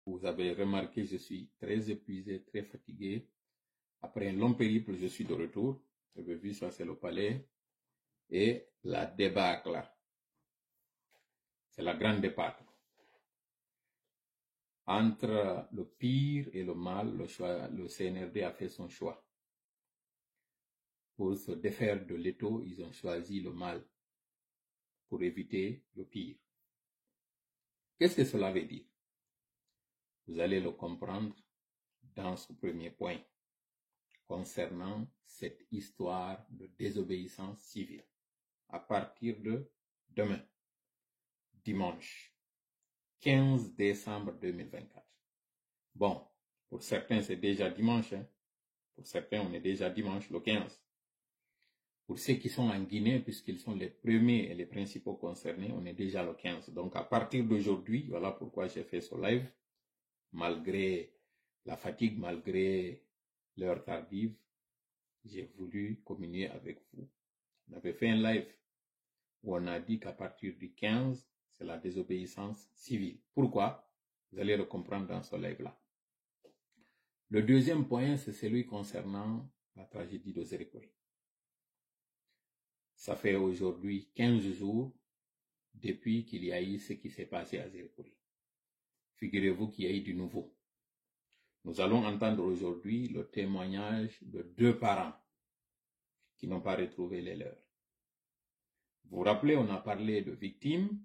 Vous avez remarqué, je suis très épuisé, très fatigué. Après un long périple, je suis de retour. Vous avez vu, ça c'est le palais. Et la débâcle, c'est la grande débâcle. Entre le pire et le mal, le CNRD a fait son choix. Pour se défaire de l'étau, ils ont choisi le mal pour éviter le pire. Qu'est-ce que cela veut dire? Vous allez le comprendre dans ce premier point concernant cette histoire de désobéissance civile à partir de demain, dimanche 15 décembre 2024. Bon, pour certains c'est déjà dimanche, hein? Pour certains on est déjà dimanche le 15. Pour ceux qui sont en Guinée, puisqu'ils sont les premiers et les principaux concernés, on est déjà le 15. Donc à partir d'aujourd'hui, voilà pourquoi j'ai fait ce live, malgré la fatigue, malgré l'heure tardive, j'ai voulu communier avec vous. On avait fait un live où on a dit qu'à partir du 15, c'est la désobéissance civile. Pourquoi? Vous allez le comprendre dans ce live-là. Le deuxième point, c'est celui concernant la tragédie de Zérékoy. Ça fait aujourd'hui 15 jours depuis qu'il y a eu ce qui s'est passé à Zérékoy. Figurez-vous qu'il y a eu du nouveau. Nous allons entendre aujourd'hui le témoignage de 2 parents qui n'ont pas retrouvé les leurs. Vous vous rappelez, on a parlé de victimes,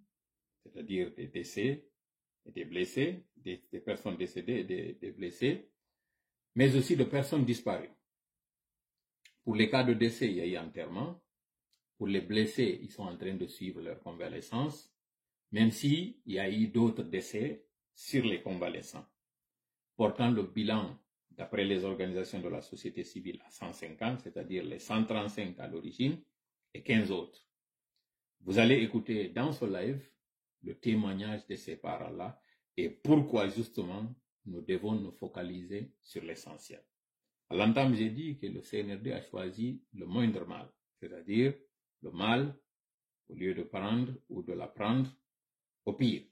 c'est-à-dire des décès et des blessés, des personnes décédées et des blessés, mais aussi de personnes disparues. Pour les cas de décès, il y a eu enterrement. Pour les blessés, ils sont en train de suivre leur convalescence, même s'il y a eu d'autres décès sur les convalescents, portant le bilan, d'après les organisations de la société civile, à 150, c'est-à-dire les 135 à l'origine, et 15 autres. Vous allez écouter dans ce live le témoignage de ces parents-là et pourquoi justement nous devons nous focaliser sur l'essentiel. À l'entame, j'ai dit que le CNRD a choisi le moindre mal, c'est-à-dire le mal au lieu de prendre ou de la prendre au pire.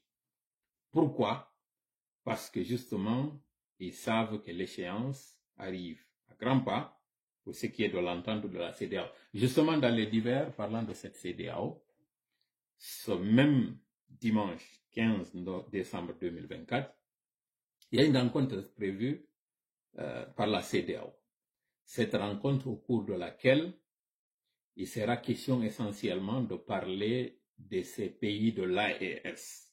Pourquoi? Parce que justement, ils savent que l'échéance arrive à grands pas pour ce qui est de l'entente de la CEDEAO. Justement, dans les divers, parlant de cette CEDEAO, ce même dimanche 15 décembre 2024, il y a une rencontre prévue par la CEDEAO. Cette rencontre au cours de laquelle il sera question essentiellement de parler de ces pays de l'AES,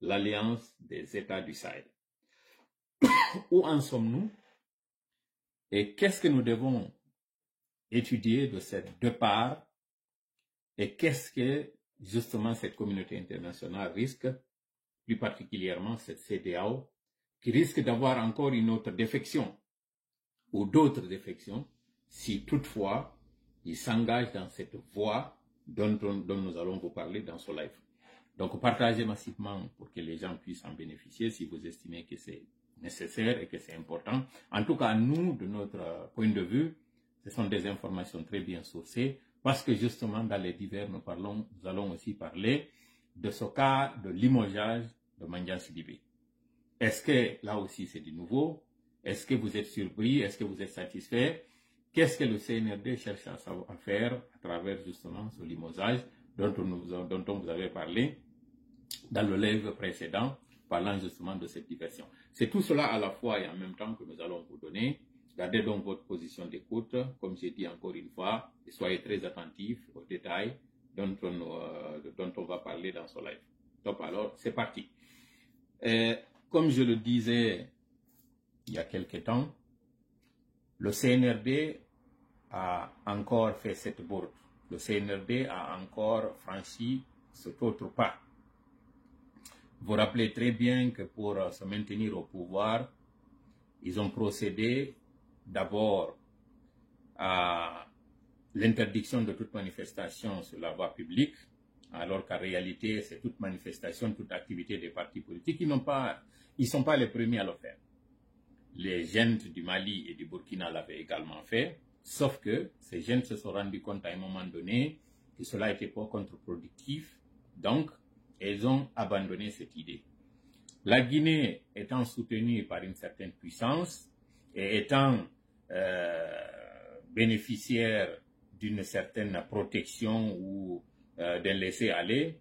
l'Alliance des États du Sahel. Où en sommes-nous et qu'est-ce que nous devons étudier de ces 2 parts et qu'est-ce que justement cette communauté internationale risque, plus particulièrement cette CEDEAO, qui risque d'avoir encore une autre défection ou d'autres défections si toutefois ils s'engagent dans cette voie dont nous allons vous parler dans ce live. Donc partagez massivement pour que les gens puissent en bénéficier si vous estimez que c'est nécessaire et que c'est important. En tout cas, nous, de notre point de vue, ce sont des informations très bien sourcées parce que justement dans les divers, nous allons aussi parler de ce cas de limogeage de Mandiang Sidibé. Est-ce que là aussi c'est du nouveau? Est-ce que vous êtes surpris? Est-ce que vous êtes satisfait? Qu'est-ce que le CNRD cherche à faire à travers justement ce limogeage dont on vous avait parlé dans le live précédent, parlant justement de cette diversion. C'est tout cela à la fois et en même temps que nous allons vous donner. Gardez donc votre position d'écoute, comme j'ai dit encore une fois, et soyez très attentifs aux détails dont on va parler dans ce live. Donc alors, c'est parti. Comme je le disais il y a quelque temps, le CNRD a encore fait cette bourde. Le CNRD a encore franchi cet autre pas. Vous vous rappelez très bien que pour se maintenir au pouvoir, ils ont procédé d'abord à l'interdiction de toute manifestation sur la voie publique, alors qu'en réalité, c'est toute manifestation, toute activité des partis politiques. Ils ne sont pas les premiers à le faire. Les jeunes du Mali et du Burkina l'avaient également fait, sauf que ces jeunes se sont rendus compte à un moment donné que cela était pas contre-productif, donc ils ont abandonné cette idée. La Guinée étant soutenue par une certaine puissance et étant bénéficiaire d'une certaine protection ou d'un laisser-aller,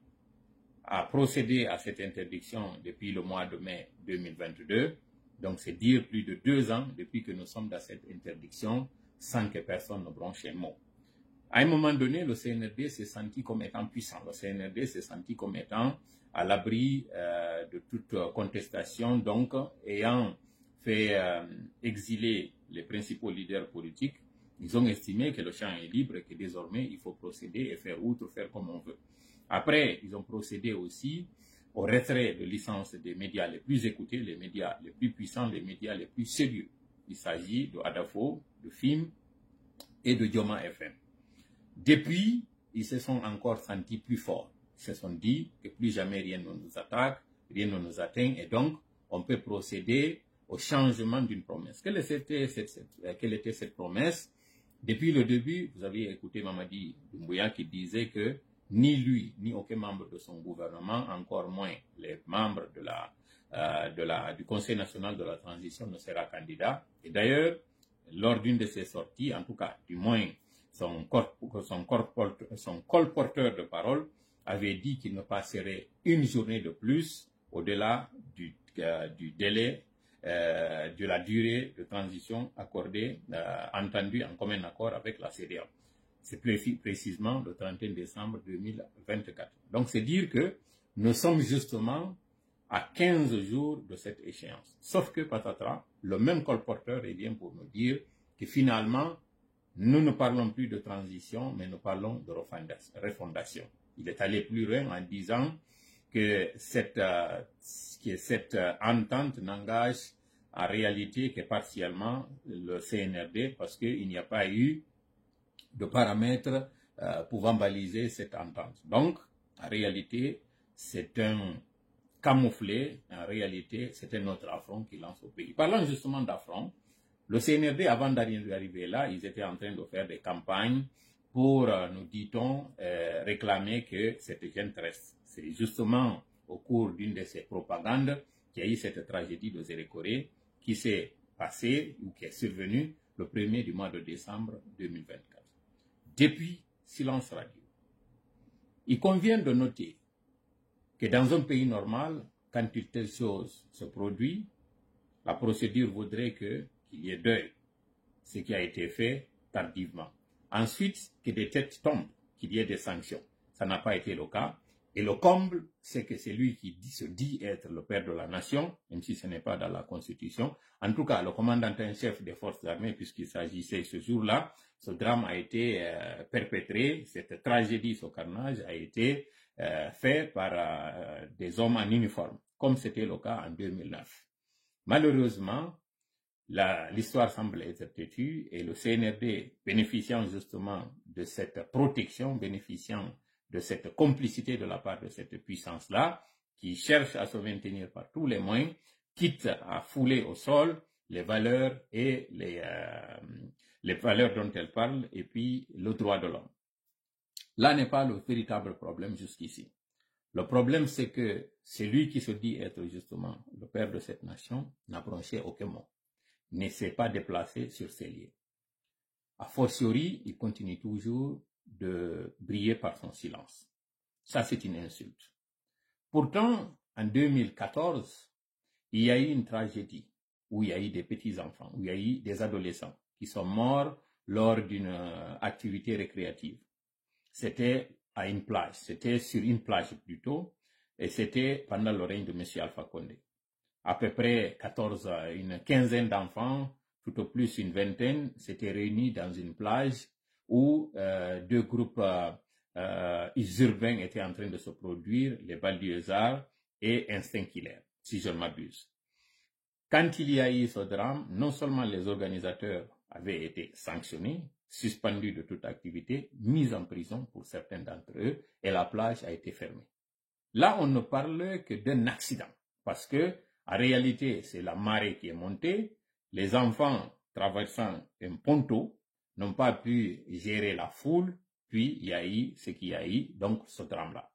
a procédé à cette interdiction depuis le mois de mai 2022. Donc, c'est dire plus de 2 ans depuis que nous sommes dans cette interdiction sans que personne ne bronche un mot. À un moment donné, le CNRD s'est senti comme étant puissant. Le CNRD s'est senti comme étant à l'abri de toute contestation, donc ayant fait exiler les principaux leaders politiques. Ils ont estimé que le champ est libre et que désormais, il faut procéder et faire outre, faire comme on veut. Après, ils ont procédé aussi au retrait de licences des médias les plus écoutés, les médias les plus puissants, les médias les plus sérieux. Il s'agit de Adafo, de FIM et de Dioma FM. Depuis, ils se sont encore sentis plus forts. Ils se sont dit que plus jamais rien ne nous attaque, rien ne nous atteint, et donc on peut procéder au changement d'une promesse. Quelle était cette promesse? Depuis le début, vous avez écouté Mamadi Doumbouya qui disait que ni lui, ni aucun membre de son gouvernement, encore moins les membres du Conseil national de la transition ne sera candidat. Et d'ailleurs, lors d'une de ses sorties, en tout cas, du moins, son colporteur de parole avait dit qu'il ne passerait une journée de plus au-delà du délai de la durée de transition accordée, entendue en commun accord avec la CEDEAO. C'est précisément le 31 décembre 2024. Donc, c'est dire que nous sommes justement à 15 jours de cette échéance. Sauf que, patatras, le même colporteur revient pour nous dire que finalement, nous ne parlons plus de transition, mais nous parlons de refondation. Il est allé plus loin en disant que cette entente n'engage en réalité que partiellement le CNRD parce qu'il n'y a pas eu de paramètres pouvant baliser cette entente. Donc, en réalité, c'est un camouflé, en réalité, c'est un autre affront qui lance au pays. Parlant justement d'affront, le CNRD, avant d'arriver là, ils étaient en train de faire des campagnes pour, nous dit-on, réclamer que cette gente reste. C'est justement au cours d'une de ces propagandes qu'il y a eu cette tragédie de Zérékoré qui s'est passée ou qui est survenue le 1er du mois de décembre 2024. Depuis, silence radio. Il convient de noter que dans un pays normal, quand une telle chose se produit, la procédure voudrait qu'il y ait deuil, ce qui a été fait tardivement. Ensuite, que des têtes tombent, qu'il y ait des sanctions. Ça n'a pas été le cas. Et le comble, c'est que c'est lui qui se dit être le père de la nation, même si ce n'est pas dans la Constitution. En tout cas, le commandant en chef des forces armées, puisqu'il s'agissait ce jour-là, ce drame a été perpétré, cette tragédie, ce carnage a été fait par des hommes en uniforme, comme c'était le cas en 2009. Malheureusement, l'histoire semble être têtue et le CNRD, bénéficiant justement de cette protection, bénéficiant de cette complicité de la part de cette puissance-là, qui cherche à se maintenir par tous les moyens, quitte à fouler au sol les valeurs et les valeurs dont elle parle, et puis le droit de l'homme. Là n'est pas le véritable problème jusqu'ici. Le problème, c'est que celui qui se dit être justement le père de cette nation n'a bronché aucun mot, ne s'est pas déplacé sur ses lieux. A fortiori, il continue toujours de briller par son silence. Ça, c'est une insulte. Pourtant, en 2014, il y a eu une tragédie où il y a eu des petits-enfants, où il y a eu des adolescents qui sont morts lors d'une activité récréative. C'était à une plage, c'était sur une plage plutôt, et c'était pendant le règne de M. Alpha Condé. À peu près une quinzaine d'enfants, tout au plus une vingtaine, s'étaient réunis dans une plage où 2 groupes urbains étaient en train de se produire, les banlieusards et Instinct Killer, si je ne m'abuse. Quand il y a eu ce drame, non seulement les organisateurs avaient été sanctionnés, suspendus de toute activité, mis en prison pour certains d'entre eux, et la plage a été fermée. Là, on ne parle que d'un accident, parce que en réalité, c'est la marée qui est montée. Les enfants traversant un ponton n'ont pas pu gérer la foule, puis il y a eu ce qu'il y a eu, donc ce drame-là.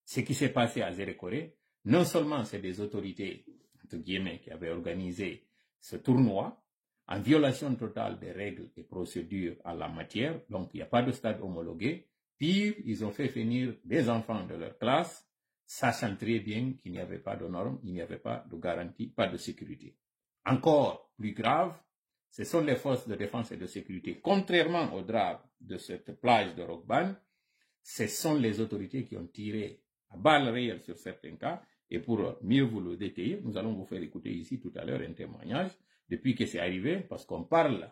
Ce qui s'est passé à Zérékoré Non seulement c'est des autorités, entre guillemets, qui avaient organisé ce tournoi, en violation totale des règles et procédures en la matière, donc il n'y a pas de stade homologué. Pire, ils ont fait finir des enfants de leur classe, sachant très bien qu'il n'y avait pas de normes, il n'y avait pas de garantie, pas de sécurité. Encore plus grave, ce sont les forces de défense et de sécurité. Contrairement au drame de cette plage de Rockban, ce sont les autorités qui ont tiré à balles réelles sur certains cas. Et pour mieux vous le détailler, nous allons vous faire écouter ici tout à l'heure un témoignage depuis que c'est arrivé, parce qu'on parle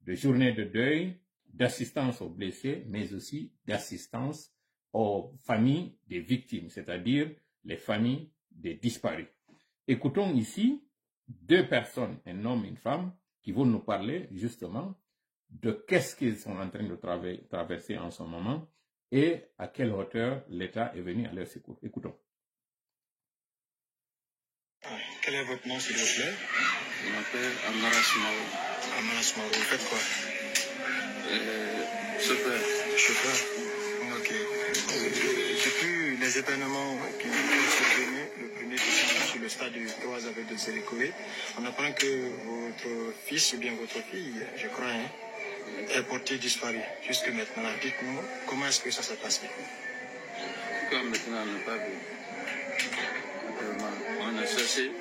de journée de deuil, d'assistance aux blessés, mais aussi d'assistance aux familles des victimes, c'est-à-dire les familles des disparus. Écoutons ici 2 personnes, un homme et une femme, qui vont nous parler justement de qu'est-ce qu'ils sont en train de traverser en ce moment et à quelle hauteur l'État est venu à leur secours. Écoutons. Quel est votre nom, s'il vous plaît? Je m'appelle Amara Sumaoro. Amara Sumaoro, vous faites quoi? Chauffeur. Chauffeur. Ok. Depuis les événements qui ont survenu le 1er décembre sur le stade du 3 avec de Sérékové, on apprend que votre fils ou bien votre fille, je crois, est porté disparu jusque maintenant. Dites-nous, comment est-ce que ça s'est passé? Comme maintenant, on n'a pas vu. On a cherché.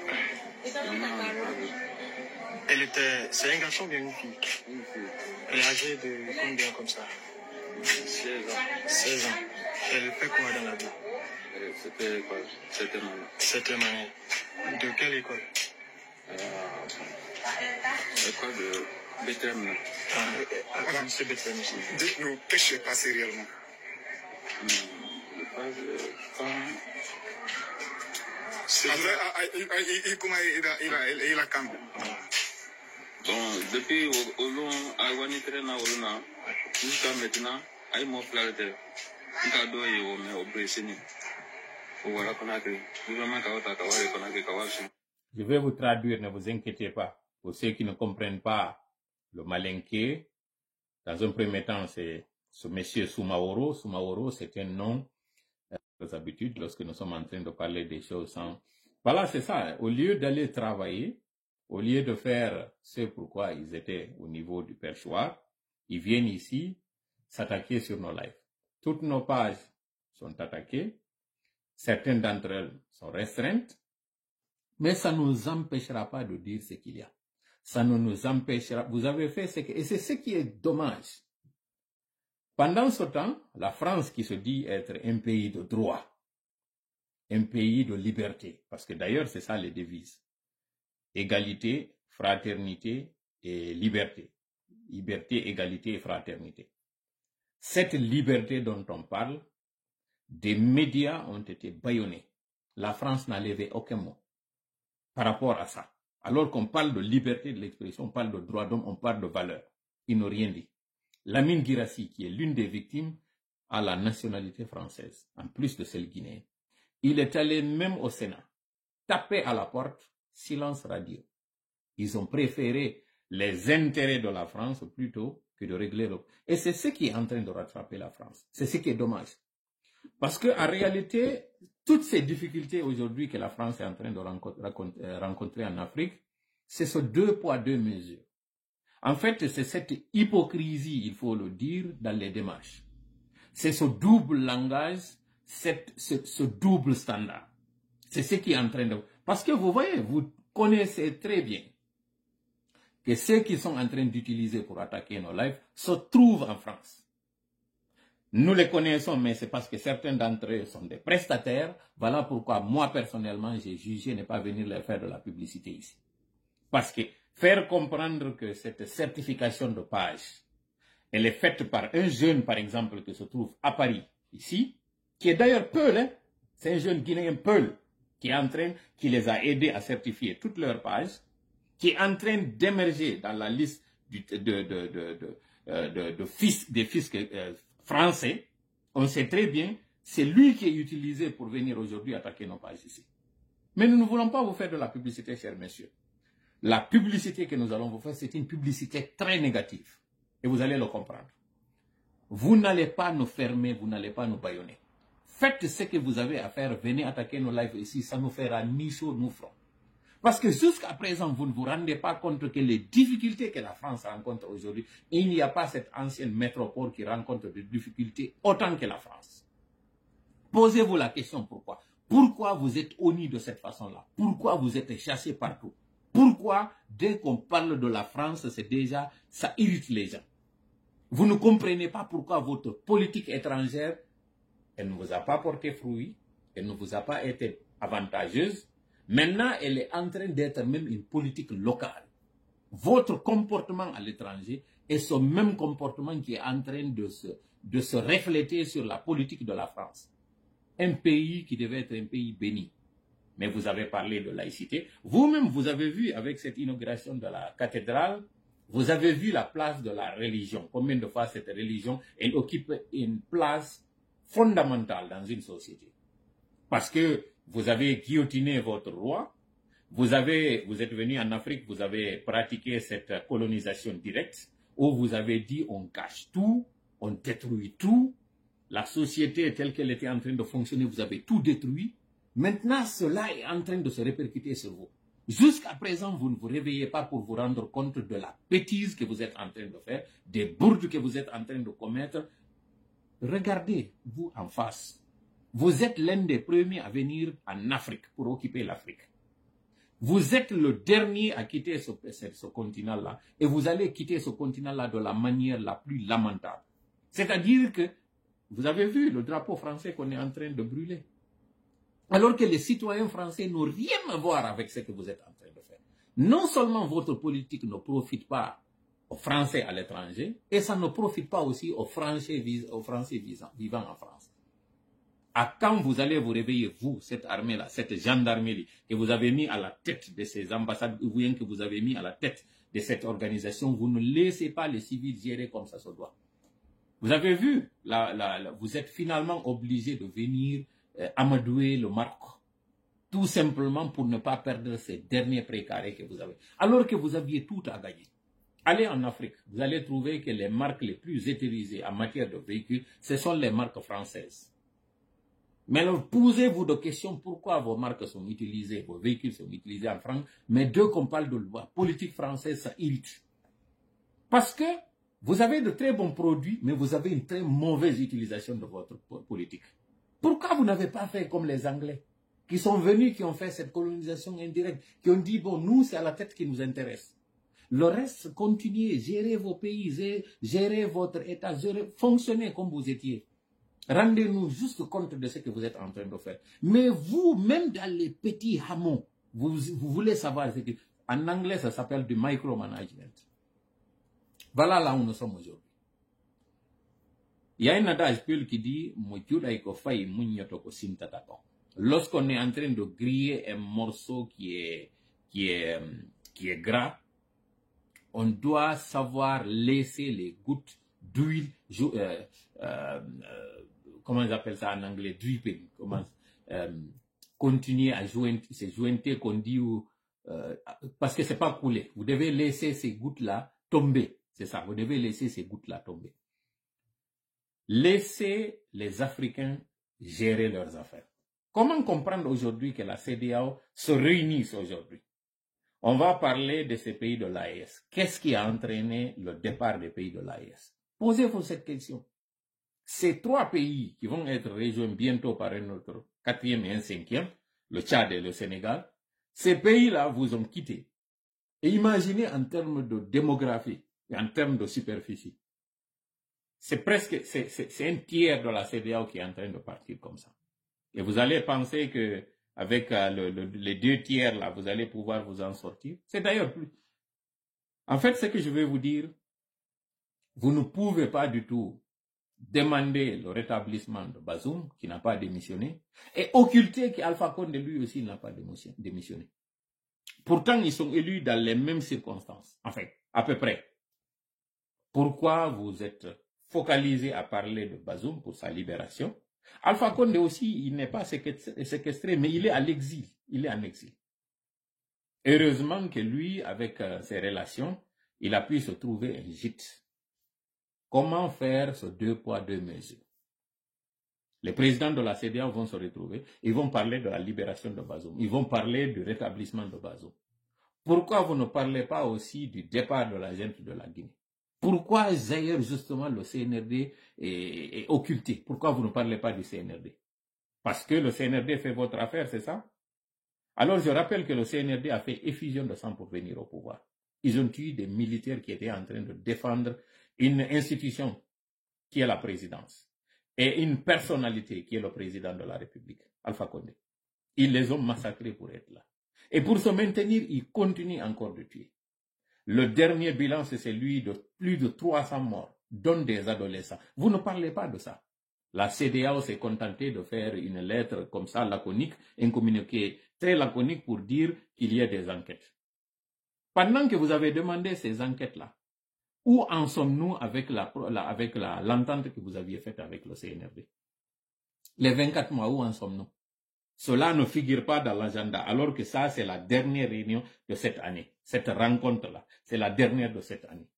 C'est un garçon ou bien une fille? Une fille. Elle est âgée de combien comme ça? 16 ans. 16 ans. Elle fait quoi dans la vie? C'était quoi? 7e année. 7e année. De quelle école? École de BTM. C'est BTM ici. Dites-nous, qu'est-ce qui s'est passé réellement? Comment il a campé? Bon, depuis au long, à Wanitrena, jusqu'à maintenant, à mon frère, il a donné au Brésil. Voilà qu'on a créé. Je vais vous traduire, ne vous inquiétez pas. Pour ceux qui ne comprennent pas le malinké, dans un premier temps, c'est ce monsieur Sumaoro. Sumaoro, c'est un nom, aux habitudes, lorsque nous sommes en train de parler des choses sans... Voilà, c'est ça. Au lieu d'aller travailler, au lieu de faire ce pourquoi ils étaient au niveau du perchoir, ils viennent ici s'attaquer sur nos lives. Toutes nos pages sont attaquées. Certaines d'entre elles sont restreintes. Mais ça ne nous empêchera pas de dire ce qu'il y a. Ça ne nous empêchera. Vous avez fait ce que... Et c'est ce qui est dommage. Pendant ce temps, la France qui se dit être un pays de droit, un pays de liberté, parce que d'ailleurs c'est ça les devises. Égalité, fraternité et liberté. Liberté, égalité et fraternité. Cette liberté dont on parle, des médias ont été bâillonnés. La France n'a levé aucun mot par rapport à ça. Alors qu'on parle de liberté de l'expression, on parle de droit d'homme, on parle de valeur. Ils n'ont rien dit. Lamine Guirassy, qui est l'une des victimes, a la nationalité française, en plus de celle guinéenne. Il est allé même au Sénat, taper à la porte, silence radio. Ils ont préféré les intérêts de la France plutôt que de régler le... Et c'est ce qui est en train de rattraper la France. C'est ce qui est dommage. Parce qu'en réalité, toutes ces difficultés aujourd'hui que la France est en train de rencontrer en Afrique, c'est ce 2 poids 2 mesures. En fait, c'est cette hypocrisie, il faut le dire, dans les démarches. C'est ce double langage, ce double standard. C'est ce qui est en train de... Parce que vous voyez, vous connaissez très bien que ceux qui sont en train d'utiliser pour attaquer nos lives se trouvent en France. Nous les connaissons, mais c'est parce que certains d'entre eux sont des prestataires. Voilà pourquoi moi, personnellement, j'ai jugé ne pas venir leur faire de la publicité ici. Parce que faire comprendre que cette certification de page, elle est faite par un jeune, par exemple, qui se trouve à Paris, ici, qui est d'ailleurs Peul, hein? C'est un jeune Guinéen Peul, qui est en train, qui les a aidés à certifier toutes leurs pages, qui est en train d'émerger dans la liste des fiscs français. On sait très bien, c'est lui qui est utilisé pour venir aujourd'hui attaquer nos pages ici. Mais nous ne voulons pas vous faire de la publicité, chers messieurs. La publicité que nous allons vous faire, c'est une publicité très négative. Et vous allez le comprendre. Vous n'allez pas nous fermer, vous n'allez pas nous bâillonner. Faites ce que vous avez à faire, venez attaquer nos lives ici, ça nous fera ni chaud ni froid. Parce que jusqu'à présent, vous ne vous rendez pas compte que les difficultés que la France rencontre aujourd'hui, il n'y a pas cette ancienne métropole qui rencontre des difficultés autant que la France. Posez-vous la question pourquoi. Pourquoi vous êtes honnis de cette façon-là? Pourquoi vous êtes chassés partout? Pourquoi, dès qu'on parle de la France, c'est déjà, ça irrite les gens? Vous ne comprenez pas pourquoi votre politique étrangère, elle ne vous a pas porté fruit, elle ne vous a pas été avantageuse. Maintenant, elle est en train d'être même une politique locale. Votre comportement à l'étranger est ce même comportement qui est en train de se refléter sur la politique de la France. Un pays qui devait être un pays béni. Mais vous avez parlé de laïcité. Vous-même, vous avez vu avec cette inauguration de la cathédrale, vous avez vu la place de la religion. Combien de fois cette religion, elle occupe une place fondamentale dans une société. Parce que vous avez guillotiné votre roi, vous êtes venu en Afrique, vous avez pratiqué cette colonisation directe, où vous avez dit on cache tout, on détruit tout, la société telle qu'elle était en train de fonctionner, vous avez tout détruit. Maintenant, cela est en train de se répercuter sur vous. Jusqu'à présent, vous ne vous réveillez pas pour vous rendre compte de la bêtise que vous êtes en train de faire, des bourdes que vous êtes en train de commettre. Regardez, vous en face. Vous êtes l'un des premiers à venir en Afrique pour occuper l'Afrique. Vous êtes le dernier à quitter ce continent-là. Et vous allez quitter ce continent-là de la manière la plus lamentable. C'est-à-dire que vous avez vu le drapeau français qu'on est en train de brûler. Alors que les citoyens français n'ont rien à voir avec ce que vous êtes en train de faire. Non seulement votre politique ne profite pas aux Français à l'étranger, et ça ne profite pas aussi aux Français vivant en France. À quand vous allez vous réveiller, vous, cette armée-là, cette gendarmerie que vous avez mis à la tête de ces ambassades, ou bien que vous avez mis à la tête de cette organisation, vous ne laissez pas les civils gérer comme ça se doit. Vous avez vu, vous êtes finalement obligé de venir amadouer le Maroc, tout simplement pour ne pas perdre ces derniers précarés que vous avez. Alors que vous aviez tout à gagner. Allez en Afrique, vous allez trouver que les marques les plus utilisées en matière de véhicules, ce sont les marques françaises. Mais alors, posez-vous des questions pourquoi vos marques sont utilisées, vos véhicules sont utilisés en France, mais dès qu'on parle de loi politique française, ça irrite. Parce que vous avez de très bons produits, mais vous avez une très mauvaise utilisation de votre politique. Pourquoi vous n'avez pas fait comme les Anglais, qui sont venus, qui ont fait cette colonisation indirecte, qui ont dit, bon, nous, c'est à la tête qui nous intéresse. Le reste, continuez, gérez vos pays, gérez votre État, fonctionnez comme vous étiez. Rendez-nous juste compte de ce que vous êtes en train de faire. Mais vous, même dans les petits hameaux, vous voulez savoir ce que... En anglais, ça s'appelle du micromanagement. Voilà là où nous sommes aujourd'hui. Il y a un adage qui dit lorsqu'on est en train de griller un morceau qui est gras, on doit savoir laisser les gouttes d'huile, comment ils appellent ça en anglais, dripping, continuer à se jointer, qu'on dit, parce que c'est pas coulé. Vous devez laisser ces gouttes-là tomber. C'est ça, vous devez laisser ces gouttes-là tomber. Laissez les Africains gérer leurs affaires. Comment comprendre aujourd'hui que la CEDEAO se réunisse aujourd'hui? On va parler de ces pays de l'AES. Qu'est-ce qui a entraîné le départ des pays de l'AES? Posez-vous cette question. Ces trois pays qui vont être rejoints bientôt par un autre, quatrième et un cinquième, le Tchad et le Sénégal, ces pays-là vous ont quitté. Et imaginez en termes de démographie et en termes de superficie. C'est presque, c'est un tiers de la CEDEAO qui est en train de partir comme ça. Et vous allez penser que avec les deux tiers là, vous allez pouvoir vous en sortir. C'est d'ailleurs plus. En fait, ce que je vais vous dire, vous ne pouvez pas du tout demander le rétablissement de Bazoum, qui n'a pas démissionné, et occulter qu'Alpha Condé, lui aussi, n'a pas démissionné. Pourtant, ils sont élus dans les mêmes circonstances. Enfin, à peu près. Pourquoi vous êtes focalisé à parler de Bazoum pour sa libération? Alpha Condé aussi, il n'est pas séquestré, mais il est à l'exil. Il est en exil. Heureusement que lui, avec ses relations, il a pu se trouver un gîte. Comment faire ce 2 poids 2 mesures? Les présidents de la CEDEAO vont se retrouver, ils vont parler de la libération de Bazoum, ils vont parler du rétablissement de Bazoum. Pourquoi vous ne parlez pas aussi du départ de la junte de la Guinée? Pourquoi d'ailleurs justement le CNRD est occulté? Pourquoi vous ne parlez pas du CNRD? Parce que le CNRD fait votre affaire, c'est ça? Alors je rappelle que le CNRD a fait effusion de sang pour venir au pouvoir. Ils ont tué des militaires qui étaient en train de défendre une institution qui est la présidence et une personnalité qui est le président de la République, Alpha Condé. Ils les ont massacrés pour être là. Et pour se maintenir, ils continuent encore de tuer. Le dernier bilan, c'est celui de plus de 300 morts, dont des adolescents. Vous ne parlez pas de ça. La CEDEAO s'est contentée de faire une lettre comme ça, laconique, un communiqué très laconique pour dire qu'il y a des enquêtes. Pendant que vous avez demandé ces enquêtes-là, où en sommes-nous avec l'entente que vous aviez faite avec le CNRD? Les 24 mois, où en sommes-nous? Cela ne figure pas dans l'agenda, alors que ça, c'est la dernière réunion de cette année. Cette rencontre-là, c'est la dernière de cette année.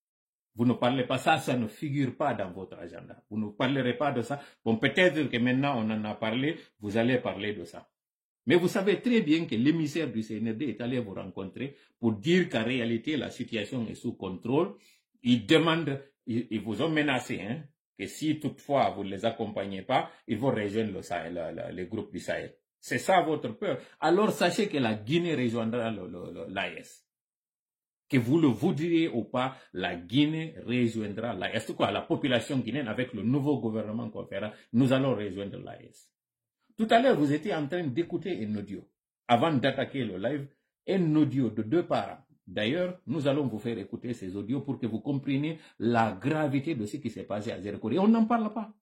Vous ne parlez pas ça, ça ne figure pas dans votre agenda. Vous ne parlerez pas de ça. Bon, peut-être que maintenant on en a parlé, vous allez parler de ça. Mais vous savez très bien que l'émissaire du CNRD est allé vous rencontrer pour dire qu'en réalité, la situation est sous contrôle. Ils demandent, ils vous ont menacé, hein, que si toutefois vous ne les accompagnez pas, ils vont rejoindre le Sahel, les groupes du Sahel. C'est ça votre peur. Alors sachez que la Guinée rejoindra l'AES. Que vous le voudriez ou pas, la Guinée rejoindra l'AES. C'est quoi? La population guinéenne, avec le nouveau gouvernement qu'on fera, nous allons rejoindre l'AES. Tout à l'heure, vous étiez en train d'écouter un audio. Avant d'attaquer le live, un audio de 2 parents. D'ailleurs, nous allons vous faire écouter ces audios pour que vous compreniez la gravité de ce qui s'est passé à Zéro. Et on n'en parle pas.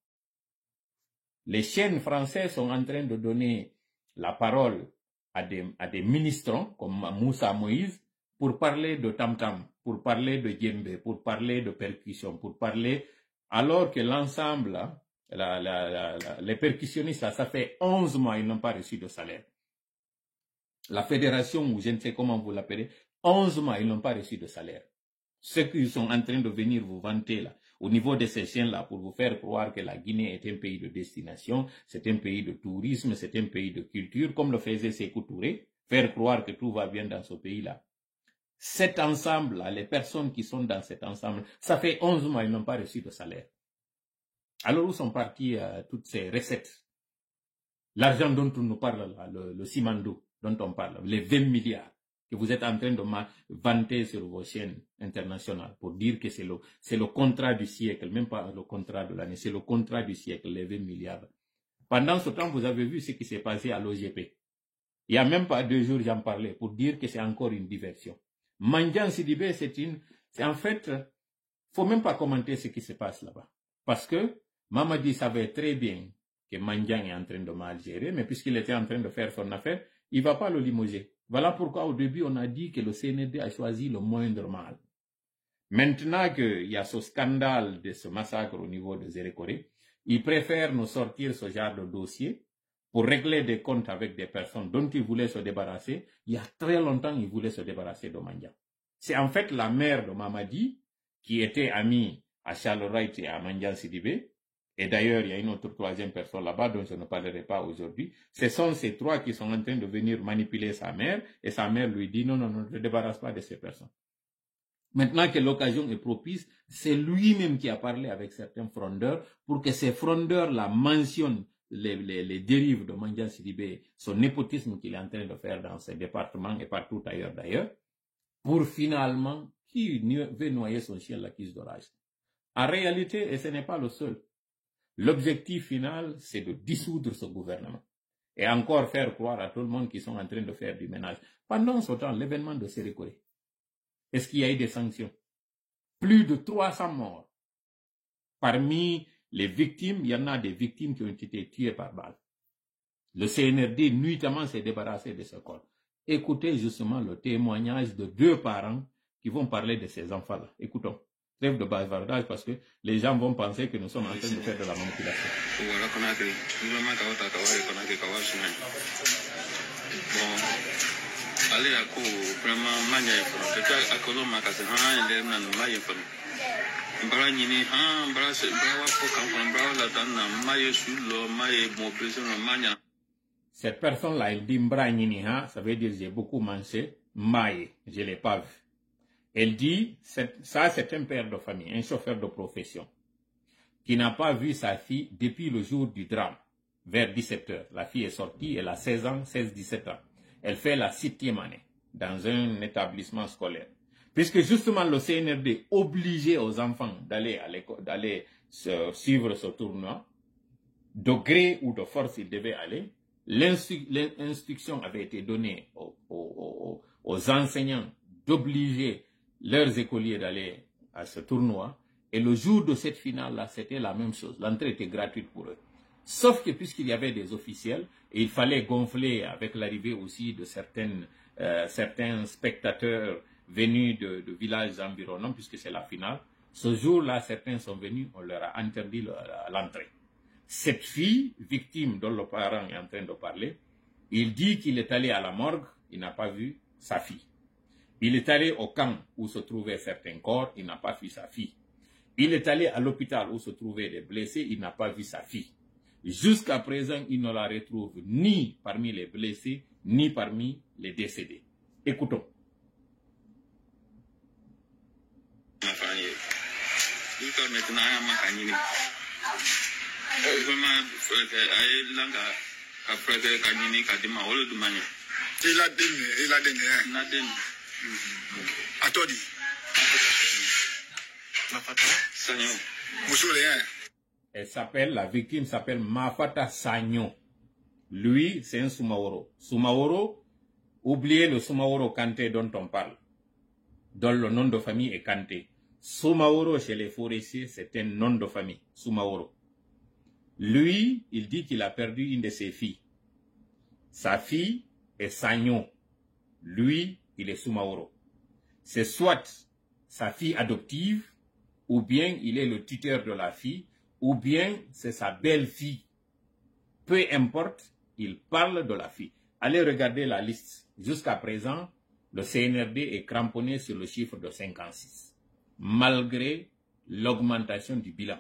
Les chaînes françaises sont en train de donner la parole à des ministres comme Moussa Moïse pour parler de tam-tam, pour parler de djembé, pour parler de percussion, pour parler, alors que l'ensemble, les percussionnistes, ça fait 11 mois, ils n'ont pas reçu de salaire. La fédération, ou je ne sais comment vous l'appelez, 11 mois, ils n'ont pas reçu de salaire. Ceux qui sont en train de venir vous vanter là, au niveau de ces chaînes-là, pour vous faire croire que la Guinée est un pays de destination, c'est un pays de tourisme, c'est un pays de culture, comme le faisait Sékou Touré, faire croire que tout va bien dans ce pays-là. Cet ensemble-là, les personnes qui sont dans cet ensemble, ça fait 11 mois, ils n'ont pas reçu de salaire. Alors où sont parties toutes ces recettes? L'argent dont on nous parle là, le Simando dont on parle, les 20 milliards que vous êtes en train de vanter sur vos chaînes internationales pour dire que c'est le contrat du siècle, même pas le contrat de l'année, c'est le contrat du siècle, les 20 milliards. Pendant ce temps, vous avez vu ce qui s'est passé à l'OGP. Il n'y a même pas 2 jours, j'en parlais, pour dire que c'est encore une diversion. Mandiang Sidibé, c'est en fait, faut même pas commenter ce qui se passe là-bas. Parce que Mamadi savait très bien que Mandiang est en train de mal gérer, mais puisqu'il était en train de faire son affaire, il ne va pas le limoger. Voilà pourquoi au début on a dit que le CNRD a choisi le moindre mal. Maintenant qu'il y a ce scandale de ce massacre au niveau de Zérékoré, ils préfèrent nous sortir ce genre de dossier pour régler des comptes avec des personnes dont ils voulaient se débarrasser. Il y a très longtemps, ils voulaient se débarrasser de Mandiang. C'est en fait la mère de Mamadi qui était amie à Charles Wright et à Mandiang Sidibé. Et d'ailleurs, il y a une autre 3e personne là-bas dont je ne parlerai pas aujourd'hui. Ce sont ces 3 qui sont en train de venir manipuler sa mère. Et sa mère lui dit non, ne te débarrasse pas de ces personnes. Maintenant que l'occasion est propice, c'est lui-même qui a parlé avec certains frondeurs pour que ces frondeurs-là mentionnent les dérives de Mandiang Sidibé, son népotisme qu'il est en train de faire dans ses départements et partout ailleurs d'ailleurs, pour finalement, qui veut noyer son chien la quise d'orage. En réalité, et ce n'est pas le seul, l'objectif final, c'est de dissoudre ce gouvernement. Et encore faire croire à tout le monde qu'ils sont en train de faire du ménage. Pendant ce temps, l'événement de Sérékoré, est-ce qu'il y a eu des sanctions? Plus de 300 morts. Parmi les victimes, il y en a des victimes qui ont été tuées par balle. Le CNRD, nuitamment, s'est débarrassé de ce corps. Écoutez justement le témoignage de 2 parents qui vont parler de ces enfants-là. Écoutons. Trêve de bavardage parce que les gens vont penser que nous sommes en train de faire de la manipulation. Cette personne-là, elle dit Mbra, ça veut dire j'ai beaucoup mangé, maïe, je ne l'ai pas vu. Elle dit, ça c'est un père de famille, un chauffeur de profession, qui n'a pas vu sa fille depuis le jour du drame, vers 17 h. La fille est sortie, elle a 16 ans, 16-17 ans. Elle fait la 7e année dans un établissement scolaire. Puisque justement le CNRD obligeait aux enfants d'aller à l'école, d'aller suivre ce tournoi, de gré ou de force ils devaient aller. L'instruction avait été donnée aux enseignants d'obliger leurs écoliers d'aller à ce tournoi. Et le jour de cette finale-là, c'était la même chose. L'entrée était gratuite pour eux. Sauf que puisqu'il y avait des officiels, et il fallait gonfler avec l'arrivée aussi de certains spectateurs venus de villages environnants, puisque c'est la finale, ce jour-là, certains sont venus, on leur a interdit l'entrée. Cette fille, victime dont le parent est en train de parler, il dit qu'il est allé à la morgue, il n'a pas vu sa fille. Il est allé au camp où se trouvaient certains corps, il n'a pas vu sa fille. Il est allé à l'hôpital où se trouvaient des blessés, il n'a pas vu sa fille. Jusqu'à présent, il ne la retrouve ni parmi les blessés, ni parmi les décédés. Écoutons. La victime s'appelle Mafata Sagno. Lui, c'est un Soumaoro. Soumaoro, oubliez le Soumaoro Kanté dont on parle, dont le nom de famille est Kanté. Soumaoro chez les forestiers, c'est un nom de famille, Soumaoro. Lui, il dit qu'il a perdu une de ses filles. Sa fille est Sagno. Lui, il est Soumaoro. C'est soit sa fille adoptive, ou bien il est le tuteur de la fille, ou bien c'est sa belle-fille. Peu importe, il parle de la fille. Allez regarder la liste. Jusqu'à présent, le CNRD est cramponné sur le chiffre de 56. Malgré l'augmentation du bilan.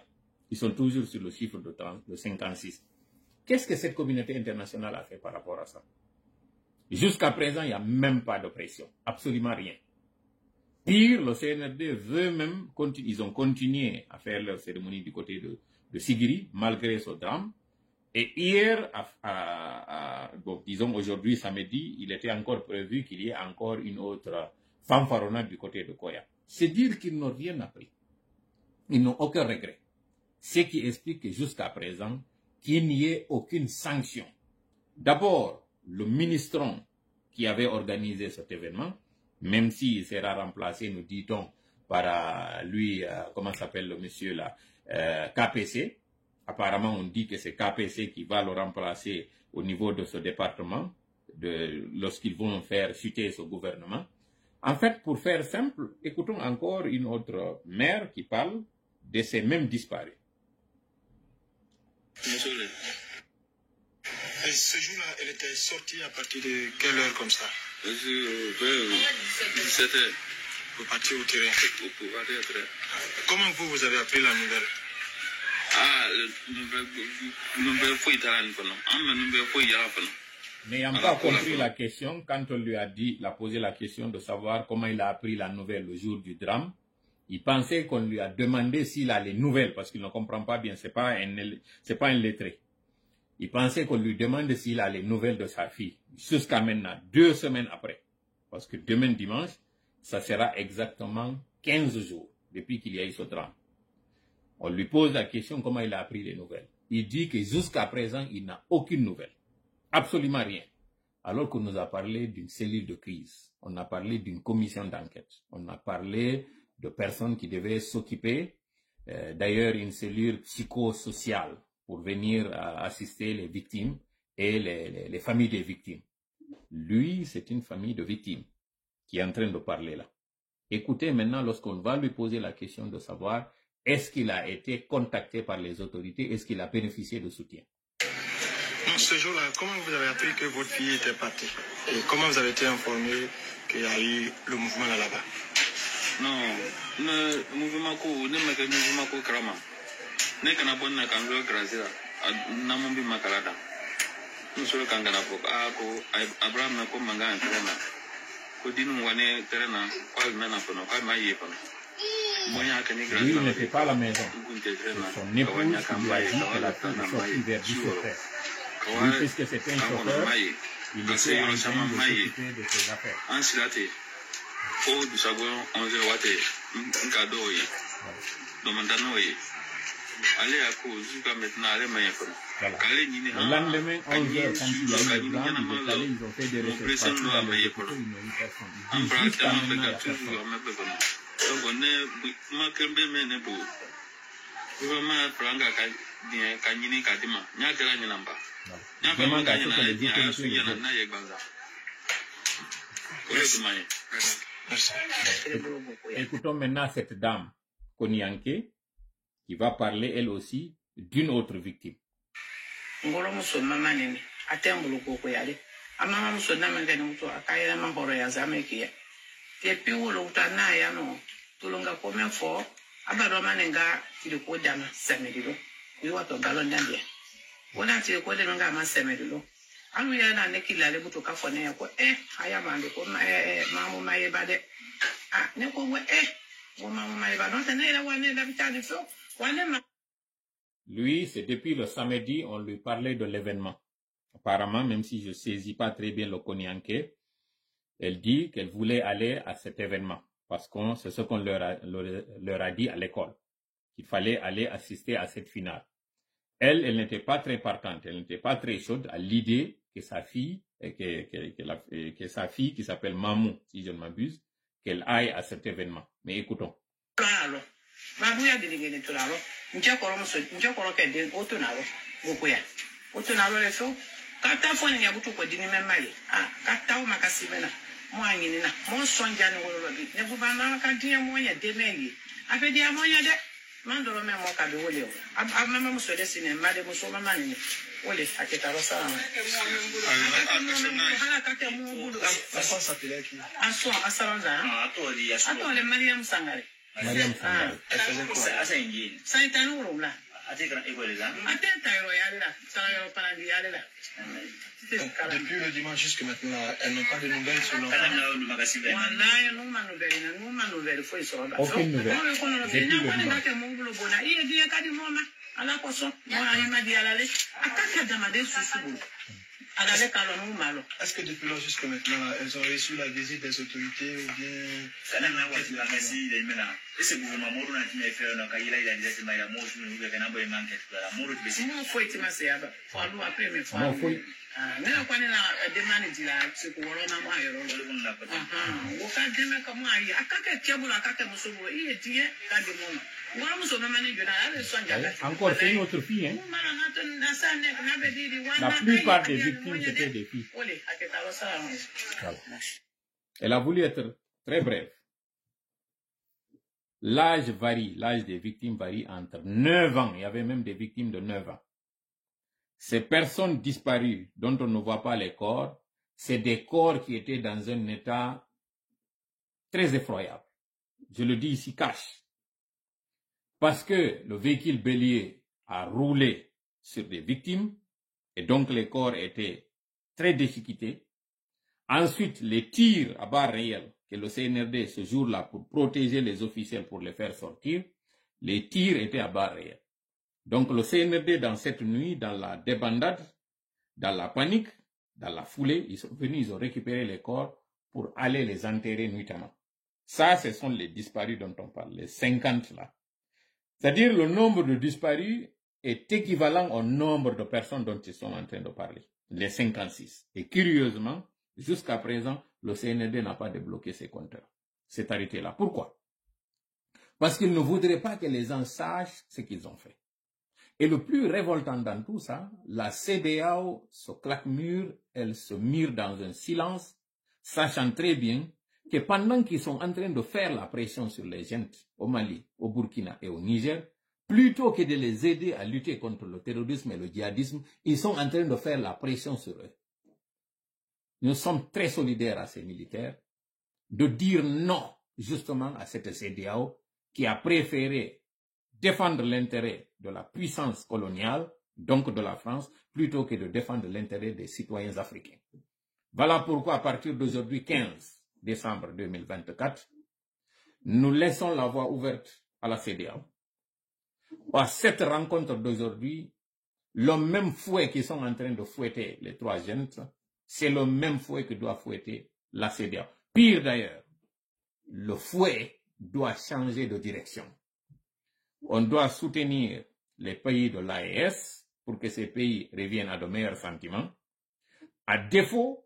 Ils sont toujours sur le chiffre de 56. Qu'est-ce que cette communauté internationale a fait par rapport à ça? Jusqu'à présent, il n'y a même pas de pression. Absolument rien. Pire, le CNRD veut même, ils ont continué à faire leur cérémonie du côté de Sigiri, malgré ce drame. Et hier, bon, disons aujourd'hui, samedi, il était encore prévu qu'il y ait encore une autre fanfaronnade du côté de Koya. C'est dire qu'ils n'ont rien appris. Ils n'ont aucun regret. Ce qui explique que jusqu'à présent, qu'il n'y ait aucune sanction. D'abord, le ministron qui avait organisé cet événement, même s'il sera remplacé, nous dit-on, par lui, comment s'appelle le monsieur là, KPC. Apparemment, on dit que c'est KPC qui va le remplacer au niveau de ce département, lorsqu'ils vont faire chuter ce gouvernement. En fait, pour faire simple, écoutons encore une autre mère qui parle de ces mêmes disparus. Et ce jour-là, elle était sortie à partir de quelle heure comme ça? 17 h. Pour partir au terrain. Comment vous avez appris la nouvelle? N'ayant pas compris la question, quand on lui a posé la question de savoir comment il a appris la nouvelle le jour du drame, il pensait qu'on lui a demandé s'il a les nouvelles, parce qu'il ne comprend pas bien, c'est pas un lettré. Il pensait qu'on lui demande s'il a les nouvelles de sa fille, jusqu'à maintenant, 2 semaines après. Parce que demain dimanche, ça sera exactement 15 jours depuis qu'il y a eu ce drame. On lui pose la question comment il a appris les nouvelles. Il dit que jusqu'à présent, il n'a aucune nouvelle. Absolument rien. Alors qu'on nous a parlé d'une cellule de crise. On a parlé d'une commission d'enquête. On a parlé de personnes qui devaient s'occuper, d'ailleurs une cellule psychosociale pour venir assister les victimes et les familles des victimes. Lui, c'est une famille de victimes qui est en train de parler là. Écoutez maintenant lorsqu'on va lui poser la question de savoir est-ce qu'il a été contacté par les autorités, est-ce qu'il a bénéficié de soutien. Donc ce jour-là, comment vous avez appris que votre fille était partie? Et comment vous avez été informé qu'il y a eu le mouvement là-bas? Non, mouvement ko ne me ke mouvement ko krama ne kana bonna kan lo grasira na mombi makalada musoro kan kana ko Abraham ko manga entrena ko dinu wane terena kwa mena kono kwa maye kono lui n'était pas à la maison. Son épouse lui a dit qu'elle a pu sortir vers 17h. Lui, puisque c'était un chauffeur, il était en train de s'occuper de ses affaires. Le lendemain, 11h, quand il y a eu le blanc, ils allés, ils ont fait des recherches partout dans les hôpitaux, ils n'ont eu personne. Ils disent jusqu'à maintenant, il n'y a personne. Donc on est ma kembe mene bo vraiment franga ka nyini ka dima nya kala nyina mba nya ba manga nyina ya su yana na ye banza. Écoutons maintenant cette dame Konyanke qui va parler elle aussi d'une autre victime. Ngolo muso mama nene atembulu koko yale amama muso na mangene muto akayela mahoro ya zamekia tepi wolo utana ya no tulunga komen fo abado manenga tiliko dama semedilo iwa to balon dandia wona tiliko de nga ma semedilo anu ya na nekila le buto ka fone ko aya mande ko mamu maye bade ne ko wo mamu maye bade on tene la wane la vitale fo wane ma. Lui, c'est depuis le samedi, on lui parlait de l'événement. Apparemment, même si je ne saisis pas très bien le Konyanke, elle dit qu'elle voulait aller à cet événement. Parce que c'est ce qu'on leur a dit à l'école. Qu'il fallait aller assister à cette finale. Elle n'était pas très partante. Elle n'était pas très chaude à l'idée que sa fille, que sa fille qui s'appelle Mamou, si je ne m'abuse, qu'elle aille à cet événement. Mais écoutons. Mabuya diligene tulalo njekoro muso njekoro kede otunalo gokuya otunalo leso kata foni ya butu ko dini memali kata o makasibena mwanyi nina mo sonjani wolo bi ne bubana ka diya monya demeli afedi amonya de mandoro me mo ka be wole mama muso de sine made muso mama ni wole aketaro sana ala kata mo bulu aso sapeleki aso asaranza atole Mariam Sangare. Mariam Sangare. Depuis le dimanche jusqu'à maintenant, elles n'ont pas de nouvelles sur l'enfant. Aucune nouvelle. Est-ce que depuis là jusqu'à maintenant, elles ont reçu la visite des autorités ou bien... Encore, c'est une autre fille, hein? La plupart des victimes, c'était des filles. Voilà. Elle a voulu être très brève. L'âge varie, l'âge des victimes varie entre 9 ans, il y avait même des victimes de 9 ans. Ces personnes disparues, dont on ne voit pas les corps, c'est des corps qui étaient dans un état très effroyable. Je le dis ici cash. Parce que le véhicule bélier a roulé sur des victimes, et donc les corps étaient très déchiquetés. Ensuite, les tirs à balles réelles que le CNRD ce jour-là pour protéger les officiels pour les faire sortir, les tirs étaient à balles réelles. Donc le CNRD dans cette nuit, dans la débandade, dans la panique, dans la foulée, ils sont venus, ils ont récupéré les corps pour aller les enterrer nuitamment. Ça, ce sont les disparus dont on parle, les 50 là. C'est-à-dire le nombre de disparus est équivalent au nombre de personnes dont ils sont en train de parler, les 56. Et curieusement, jusqu'à présent, le CNRD n'a pas débloqué ses compteurs. C'est arrêté là. Pourquoi? Parce qu'ils ne voudraient pas que les gens sachent ce qu'ils ont fait. Et le plus révoltant dans tout ça, la CEDEAO se claque mûr, elle se mire dans un silence, sachant très bien que pendant qu'ils sont en train de faire la pression sur les gens au Mali, au Burkina et au Niger, plutôt que de les aider à lutter contre le terrorisme et le djihadisme, ils sont en train de faire la pression sur eux. Nous sommes très solidaires à ces militaires de dire non, justement, à cette CEDEAO qui a préféré défendre l'intérêt de la puissance coloniale, donc de la France, plutôt que de défendre l'intérêt des citoyens africains. Voilà pourquoi à partir d'aujourd'hui, 15 décembre 2024, nous laissons la voie ouverte à la CEDEAO. À cette rencontre d'aujourd'hui, le même fouet qu'ils sont en train de fouetter les trois jeunes, c'est le même fouet que doit fouetter la CEDEAO. Pire d'ailleurs, le fouet doit changer de direction. On doit soutenir les pays de l'AES pour que ces pays reviennent à de meilleurs sentiments. À défaut,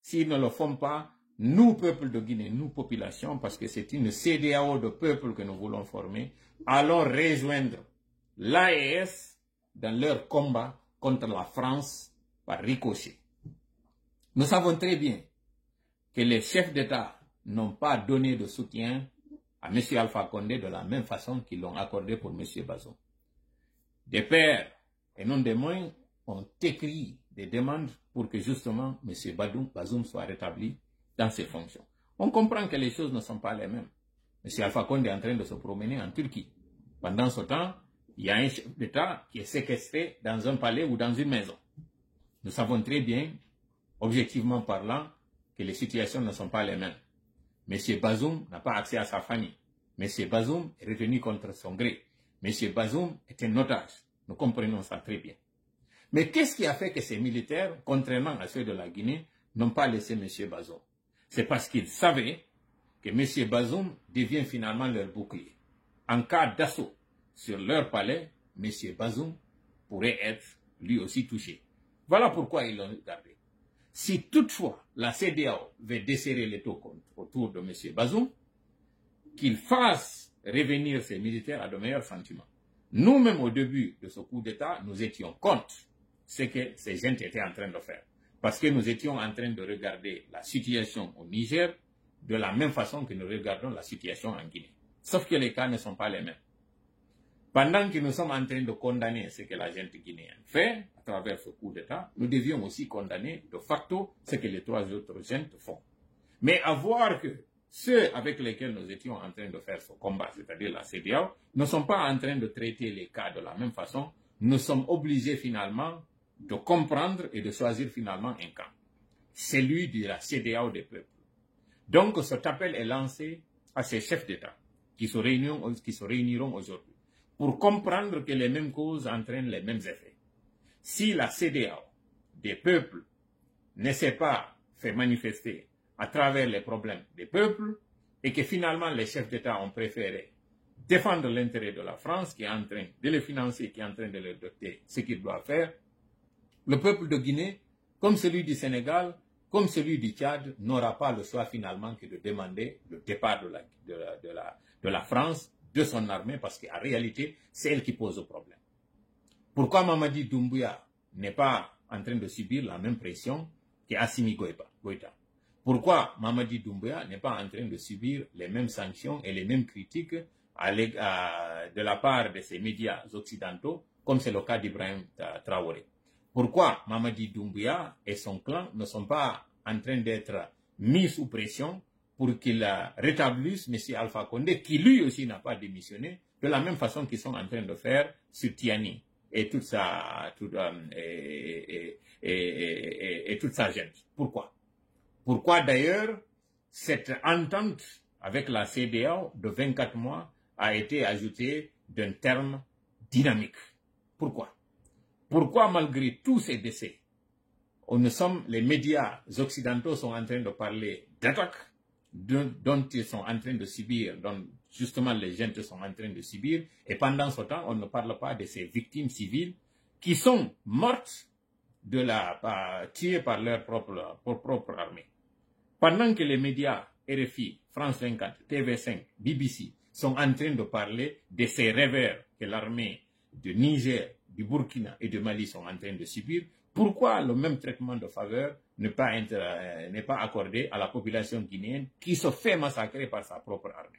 s'ils ne le font pas, nous, peuple de Guinée, nous, population, parce que c'est une CEDEAO de peuple que nous voulons former, allons rejoindre l'AES dans leur combat contre la France par ricochet. Nous savons très bien que les chefs d'État n'ont pas donné de soutien à M. Alpha Condé de la même façon qu'ils l'ont accordé pour M. Bazoum. Des pères et non des moyens ont écrit des demandes pour que justement M. Bazoum soit rétabli dans ses fonctions. On comprend que les choses ne sont pas les mêmes. M. Alpha Condé est en train de se promener en Turquie. Pendant ce temps, il y a un chef d'État qui est séquestré dans un palais ou dans une maison. Nous savons très bien, objectivement parlant, que les situations ne sont pas les mêmes. M. Bazoum n'a pas accès à sa famille. M. Bazoum est retenu contre son gré. M. Bazoum est un otage. Nous comprenons ça très bien. Mais qu'est-ce qui a fait que ces militaires, contrairement à ceux de la Guinée, n'ont pas laissé M. Bazoum? C'est parce qu'ils savaient que M. Bazoum devient finalement leur bouclier. En cas d'assaut sur leur palais, M. Bazoum pourrait être lui aussi touché. Voilà pourquoi ils l'ont gardé. Si toutefois la CEDEAO veut desserrer les taux autour de M. Bazoum, qu'il fasse revenir ses militaires à de meilleurs sentiments. Nous-mêmes, au début de ce coup d'État, nous étions contre ce que ces gens étaient en train de faire. Parce que nous étions en train de regarder la situation au Niger de la même façon que nous regardons la situation en Guinée. Sauf que les cas ne sont pas les mêmes. Pendant que nous sommes en train de condamner ce que la gente guinéenne fait à travers ce coup d'État, nous devions aussi condamner de facto ce que les trois autres gentes font. Mais à voir que ceux avec lesquels nous étions en train de faire ce combat, c'est-à-dire la CEDEAO, ne sont pas en train de traiter les cas de la même façon, nous sommes obligés finalement de comprendre et de choisir finalement un camp. Celui de la CEDEAO des peuples. Donc cet appel est lancé à ces chefs d'État qui se réuniront aujourd'hui pour comprendre que les mêmes causes entraînent les mêmes effets. Si la CEDEAO des peuples ne s'est pas fait manifester à travers les problèmes des peuples et que finalement les chefs d'État ont préféré défendre l'intérêt de la France qui est en train de les financer, qui est en train de leur doter ce qu'ils doivent faire, le peuple de Guinée, comme celui du Sénégal, comme celui du Tchad, n'aura pas le choix finalement que de demander le départ de la France, de son armée, parce qu'en réalité, c'est elle qui pose le problème. Pourquoi Mamadi Doumbouya n'est pas en train de subir la même pression qu'Assimi Goïta? Pourquoi Mamadi Doumbouya n'est pas en train de subir les mêmes sanctions et les mêmes critiques de la part de ces médias occidentaux, comme c'est le cas d'Ibrahim Traoré? Pourquoi Mamadi Doumbouya et son clan ne sont pas en train d'être mis sous pression pour qu'il rétablisse M. Alpha Condé, qui lui aussi n'a pas démissionné, de la même façon qu'ils sont en train de faire sur Tiani et toute sa gente. Pourquoi? Pourquoi d'ailleurs cette entente avec la CEDEAO de 24 mois a été ajoutée d'un terme dynamique? Pourquoi? Pourquoi malgré tous ces décès, les médias occidentaux sont en train de parler d'attaques dont ils sont en train de subir, dont justement les gens sont en train de subir, et pendant ce temps, on ne parle pas de ces victimes civiles qui sont mortes tuées par leur propre armée. Pendant que les médias RFI, France 24, TV5, BBC sont en train de parler de ces revers que l'armée du Niger, du Burkina et du Mali sont en train de subir, pourquoi le même traitement de faveur n'est pas accordé à la population guinéenne qui se fait massacrer par sa propre armée?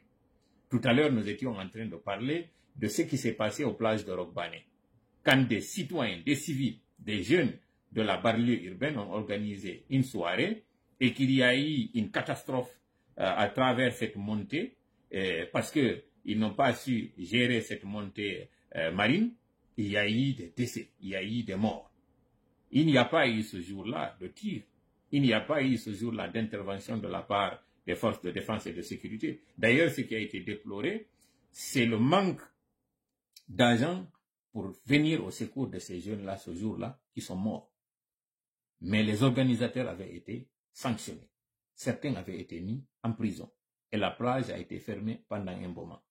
Tout à l'heure, nous étions en train de parler de ce qui s'est passé aux plages de Rogbane, quand des citoyens, des civils, des jeunes de la banlieue urbaine ont organisé une soirée et qu'il y a eu une catastrophe à travers cette montée parce qu'il ils n'ont pas su gérer cette montée marine, il y a eu des décès, il y a eu des morts. Il n'y a pas eu ce jour-là de tir. Il n'y a pas eu ce jour-là d'intervention de la part des forces de défense et de sécurité. D'ailleurs, ce qui a été déploré, c'est le manque d'agents pour venir au secours de ces jeunes-là, ce jour-là, qui sont morts. Mais les organisateurs avaient été sanctionnés. Certains avaient été mis en prison. Et la plage a été fermée pendant un moment.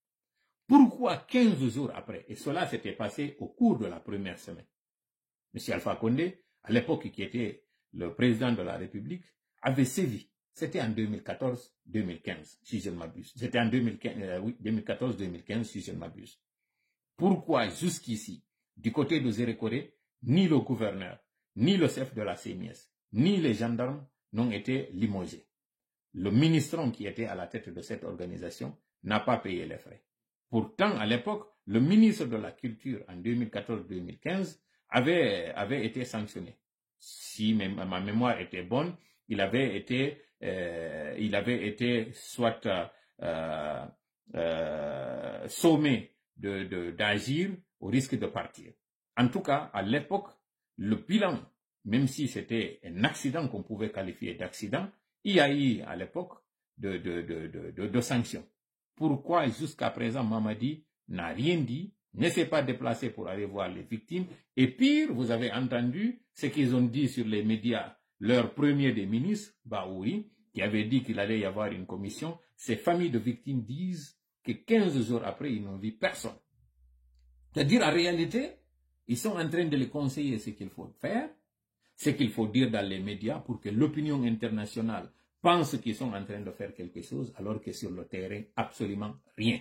Pourquoi 15 jours après, et cela s'était passé au cours de la première semaine, M. Alpha Condé, à l'époque qui était le président de la République, avait sévi. C'était en 2014-2015, si je ne m'abuse. C'était en 2014-2015, si je ne m'abuse. Pourquoi jusqu'ici, du côté de Zérékoré, ni le gouverneur, ni le chef de la CNIS, ni les gendarmes n'ont été limogés? Le ministre qui était à la tête de cette organisation n'a pas payé les frais. Pourtant, à l'époque, le ministre de la Culture, en 2014-2015, avait été sanctionné. Si ma mémoire était bonne, il avait été soit sommé d'agir au risque de partir. En tout cas, à l'époque, le bilan, même si c'était un accident qu'on pouvait qualifier d'accident, il y a eu à l'époque de sanctions. Pourquoi jusqu'à présent Mamadi n'a rien dit, ne s'est pas déplacé pour aller voir les victimes? Et pire, vous avez entendu ce qu'ils ont dit sur les médias. Leur premier des ministres, Baouri, qui avait dit qu'il allait y avoir une commission. Ces familles de victimes disent que 15 jours après, ils n'ont vu personne. C'est-à-dire, en réalité, ils sont en train de les conseiller ce qu'il faut faire, ce qu'il faut dire dans les médias pour que l'opinion internationale pense qu'ils sont en train de faire quelque chose, alors que sur le terrain, absolument rien.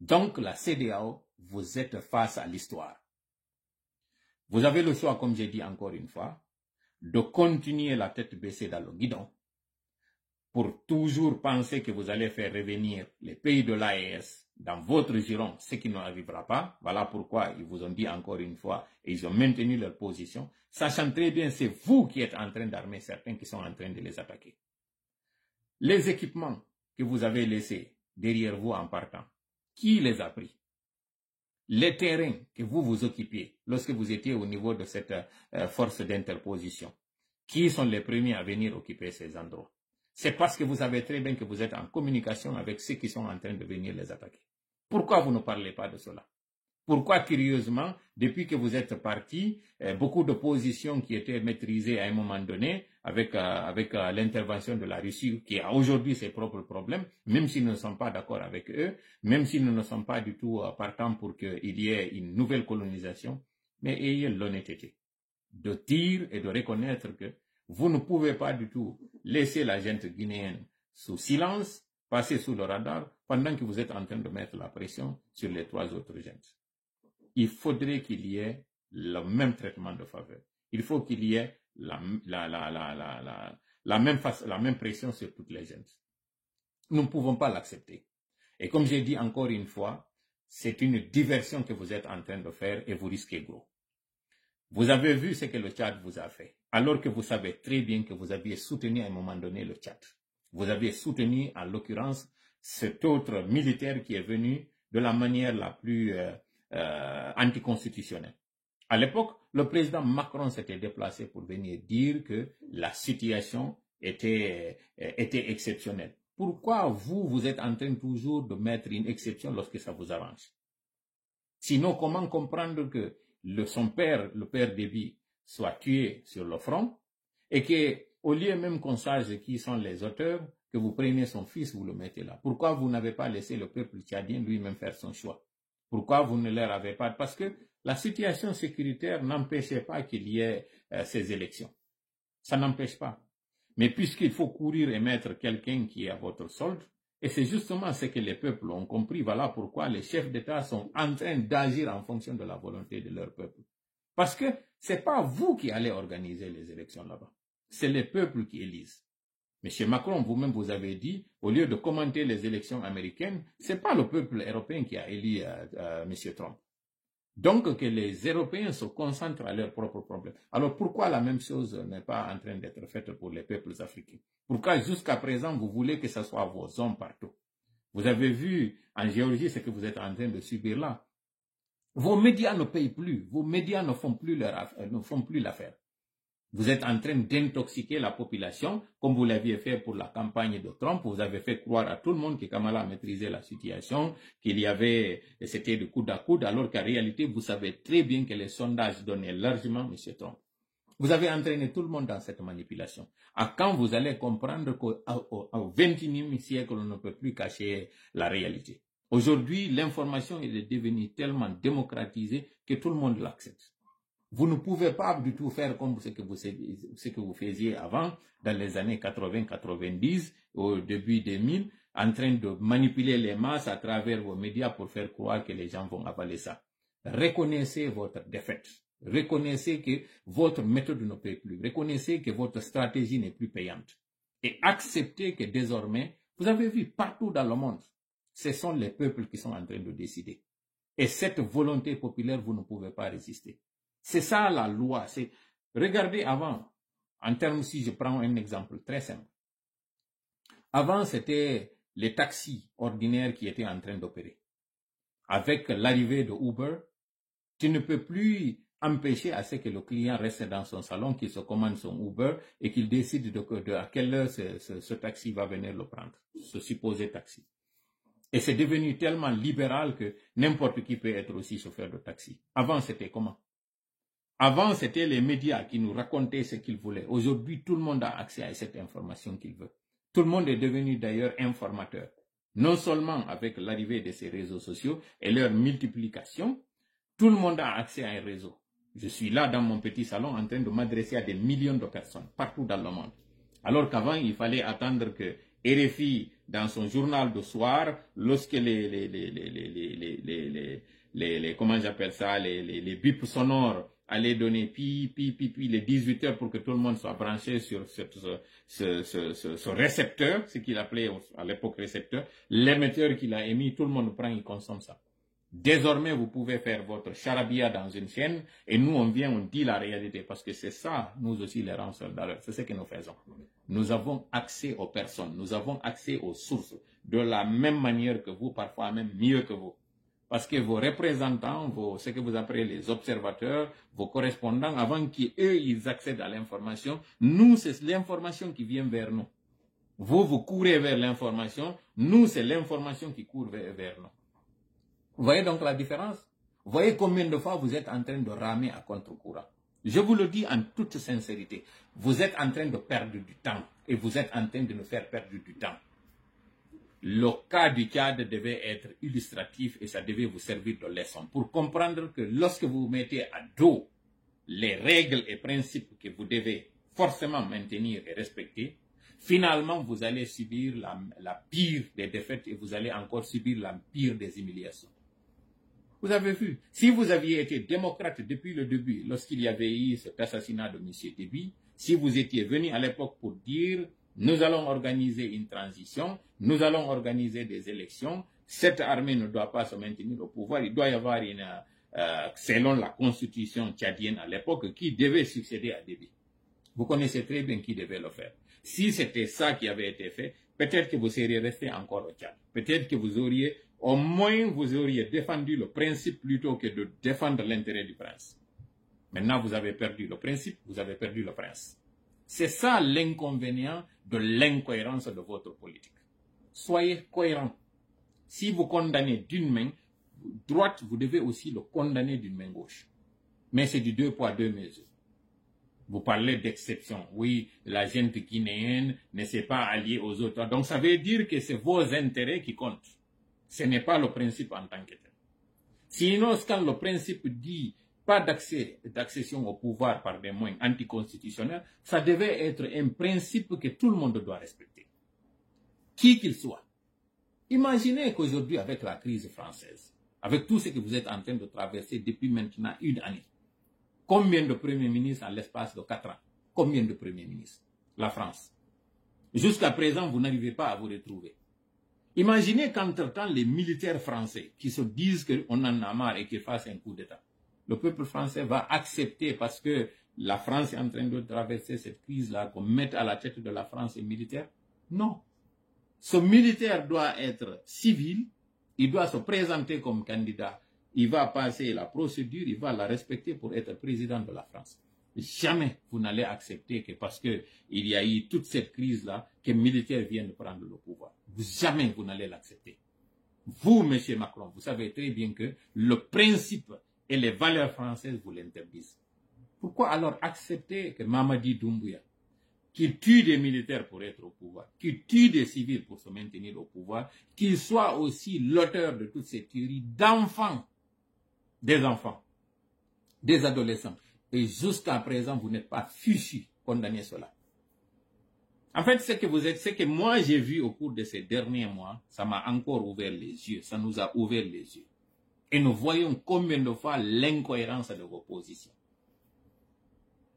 Donc, la CEDEAO, vous êtes face à l'histoire. Vous avez le choix, comme j'ai dit encore une fois, de continuer la tête baissée dans le guidon pour toujours penser que vous allez faire revenir les pays de l'AES dans votre giron, ce qui n'arrivera pas. Voilà pourquoi ils vous ont dit encore une fois, et ils ont maintenu leur position, sachant très bien c'est vous qui êtes en train d'armer certains qui sont en train de les attaquer. Les équipements que vous avez laissés derrière vous en partant, qui les a pris? Les terrains que vous vous occupiez lorsque vous étiez au niveau de cette force d'interposition, qui sont les premiers à venir occuper ces endroits? C'est parce que vous savez très bien que vous êtes en communication avec ceux qui sont en train de venir les attaquer. Pourquoi vous ne parlez pas de cela? Pourquoi, curieusement, depuis que vous êtes parti, beaucoup de positions qui étaient maîtrisées à un moment donné avec l'intervention de la Russie, qui a aujourd'hui ses propres problèmes, même si nous ne sommes pas d'accord avec eux, même si nous ne sommes pas du tout partants pour qu'il y ait une nouvelle colonisation, mais ayez l'honnêteté de dire et de reconnaître que vous ne pouvez pas du tout laisser la gente guinéenne sous silence, passer sous le radar, pendant que vous êtes en train de mettre la pression sur les 3 autres gentes. Il faudrait qu'il y ait le même traitement de faveur. Il faut qu'il y ait la même pression sur toutes les gentes. Nous ne pouvons pas l'accepter. Et comme j'ai dit encore une fois, c'est une diversion que vous êtes en train de faire et vous risquez gros. Vous avez vu ce que le Tchad vous a fait, alors que vous savez très bien que vous aviez soutenu à un moment donné le Tchad. Vous aviez soutenu, en l'occurrence, cet autre militaire qui est venu de la manière la plus anticonstitutionnelle. À l'époque, le président Macron s'était déplacé pour venir dire que la situation était exceptionnelle. Pourquoi vous êtes en train toujours de mettre une exception lorsque ça vous arrange? Sinon, comment comprendre que son père, le père Déby, soit tué sur le front et que, au lieu même qu'on sache qui sont les auteurs, que vous preniez son fils, vous le mettez là? Pourquoi vous n'avez pas laissé le peuple tchadien lui-même faire son choix? Pourquoi vous ne leur avez pas? Parce que la situation sécuritaire n'empêchait pas qu'il y ait ces élections. Ça n'empêche pas. Mais puisqu'il faut courir et mettre quelqu'un qui est à votre solde, et c'est justement ce que les peuples ont compris, voilà pourquoi les chefs d'État sont en train d'agir en fonction de la volonté de leur peuple. Parce que c'est pas vous qui allez organiser les élections là-bas. C'est les peuples qui élisent. Monsieur Macron, vous-même, vous avez dit, au lieu de commenter les élections américaines, c'est pas le peuple européen qui a élu Monsieur Trump. Donc, que les Européens se concentrent à leurs propres problèmes. Alors, pourquoi la même chose n'est pas en train d'être faite pour les peuples africains? Pourquoi, jusqu'à présent, vous voulez que ce soit vos hommes partout? Vous avez vu en Géorgie ce que vous êtes en train de subir là. Vos médias ne payent plus, vos médias ne font plus l'affaire. Vous êtes en train d'intoxiquer la population, comme vous l'aviez fait pour la campagne de Trump. Vous avez fait croire à tout le monde que Kamala maîtrisait la situation, qu'il y avait, c'était de coude à coude, alors qu'en réalité, vous savez très bien que les sondages donnaient largement M. Trump. Vous avez entraîné tout le monde dans cette manipulation. À quand vous allez comprendre qu'au XXIe siècle, on ne peut plus cacher la réalité. Aujourd'hui, l'information est devenue tellement démocratisée que tout le monde l'accepte. Vous ne pouvez pas du tout faire comme ce que vous faisiez avant, dans les années 80-90, au début 2000, en train de manipuler les masses à travers vos médias pour faire croire que les gens vont avaler ça. Reconnaissez votre défaite. Reconnaissez que votre méthode ne paye plus. Reconnaissez que votre stratégie n'est plus payante. Et acceptez que désormais, vous avez vu partout dans le monde, ce sont les peuples qui sont en train de décider. Et cette volonté populaire, vous ne pouvez pas résister. C'est ça la loi. Regardez avant, en termes, si je prends un exemple très simple. Avant, c'était les taxis ordinaires qui étaient en train d'opérer. Avec l'arrivée de Uber, tu ne peux plus empêcher à ce que le client reste dans son salon, qu'il se commande son Uber et qu'il décide de à quelle heure ce taxi va venir le prendre, ce supposé taxi. Et c'est devenu tellement libéral que n'importe qui peut être aussi chauffeur de taxi. Avant, c'était comment? Avant, c'était les médias qui nous racontaient ce qu'ils voulaient. Aujourd'hui, tout le monde a accès à cette information qu'il veut. Tout le monde est devenu d'ailleurs informateur. Non seulement avec l'arrivée de ces réseaux sociaux et leur multiplication, tout le monde a accès à un réseau. Je suis là dans mon petit salon en train de m'adresser à des millions de personnes partout dans le monde. Alors qu'avant, il fallait attendre que RFI, dans son journal de soir, lorsque comment j'appelle ça, les bips sonores allaient donner pi, les 18 heures pour que tout le monde soit branché sur ce récepteur, ce qu'il appelait à l'époque récepteur, l'émetteur qu'il a émis, tout le monde prend, il consomme ça. Désormais, vous pouvez faire votre charabia dans une chaîne et nous, on vient, on dit la réalité parce que c'est ça, nous aussi, les lanceurs d'alerte. C'est ce que nous faisons. Nous avons accès aux personnes, nous avons accès aux sources de la même manière que vous, parfois même mieux que vous. Parce que vos représentants, ce que vous appelez les observateurs, vos correspondants, avant qu'eux, ils accèdent à l'information, nous, c'est l'information qui vient vers nous. Vous courez vers l'information, nous, c'est l'information qui court vers nous. Vous voyez donc la différence? Vous voyez combien de fois vous êtes en train de ramer à contre-courant? Je vous le dis en toute sincérité. Vous êtes en train de perdre du temps et vous êtes en train de nous faire perdre du temps. Le cas du Tchad devait être illustratif et ça devait vous servir de leçon pour comprendre que lorsque vous mettez à dos les règles et principes que vous devez forcément maintenir et respecter, finalement vous allez subir la pire des défaites et vous allez encore subir la pire des humiliations. Vous avez vu, si vous aviez été démocrate depuis le début, lorsqu'il y avait eu cet assassinat de M. Déby, si vous étiez venu à l'époque pour dire « nous allons organiser une transition, nous allons organiser des élections, cette armée ne doit pas se maintenir au pouvoir, il doit y avoir selon la constitution tchadienne à l'époque, qui devait succéder à Déby. » Vous connaissez très bien qui devait le faire. Si c'était ça qui avait été fait, peut-être que vous seriez resté encore au Tchad. Peut-être que vous auriez défendu le principe plutôt que de défendre l'intérêt du prince. Maintenant, vous avez perdu le principe, vous avez perdu le prince. C'est ça l'inconvénient de l'incohérence de votre politique. Soyez cohérent. Si vous condamnez d'une main droite, vous devez aussi le condamner d'une main gauche. Mais c'est du 2 poids 2 mesures. Vous parlez d'exception. Oui, la gente guinéenne ne s'est pas alliée aux autres. Donc ça veut dire que c'est vos intérêts qui comptent. Ce n'est pas le principe en tant que tel. Sinon, quand le principe dit pas d'accession au pouvoir par des moyens anticonstitutionnels, ça devait être un principe que tout le monde doit respecter. Qui qu'il soit. Imaginez qu'aujourd'hui, avec la crise française, avec tout ce que vous êtes en train de traverser depuis maintenant une année, combien de premiers ministres en l'espace de 4 ans? Combien de premiers ministres? La France. Jusqu'à présent, vous n'arrivez pas à vous retrouver. Imaginez qu'entre-temps, les militaires français qui se disent qu'on en a marre et qu'ils fassent un coup d'État. Le peuple français va accepter parce que la France est en train de traverser cette crise-là, qu'on mette à la tête de la France les militaires? Non. Ce militaire doit être civil, il doit se présenter comme candidat, il va passer la procédure, il va la respecter pour être président de la France. Jamais vous n'allez accepter que parce qu'il y a eu toute cette crise-là, que militaires viennent prendre le pouvoir. Jamais vous n'allez l'accepter. Vous, M. Macron, vous savez très bien que le principe et les valeurs françaises vous l'interdisent. Pourquoi alors accepter que Mamadi Doumbouya, qui tue des militaires pour être au pouvoir, qui tue des civils pour se maintenir au pouvoir, qu'il soit aussi l'auteur de toutes ces tueries d'enfants, des enfants, des adolescents. Et jusqu'à présent, vous n'êtes pas fichu condamné cela. En fait, ce que moi j'ai vu au cours de ces derniers mois, ça m'a encore ouvert les yeux, ça nous a ouvert les yeux. Et nous voyons combien de fois l'incohérence de vos positions.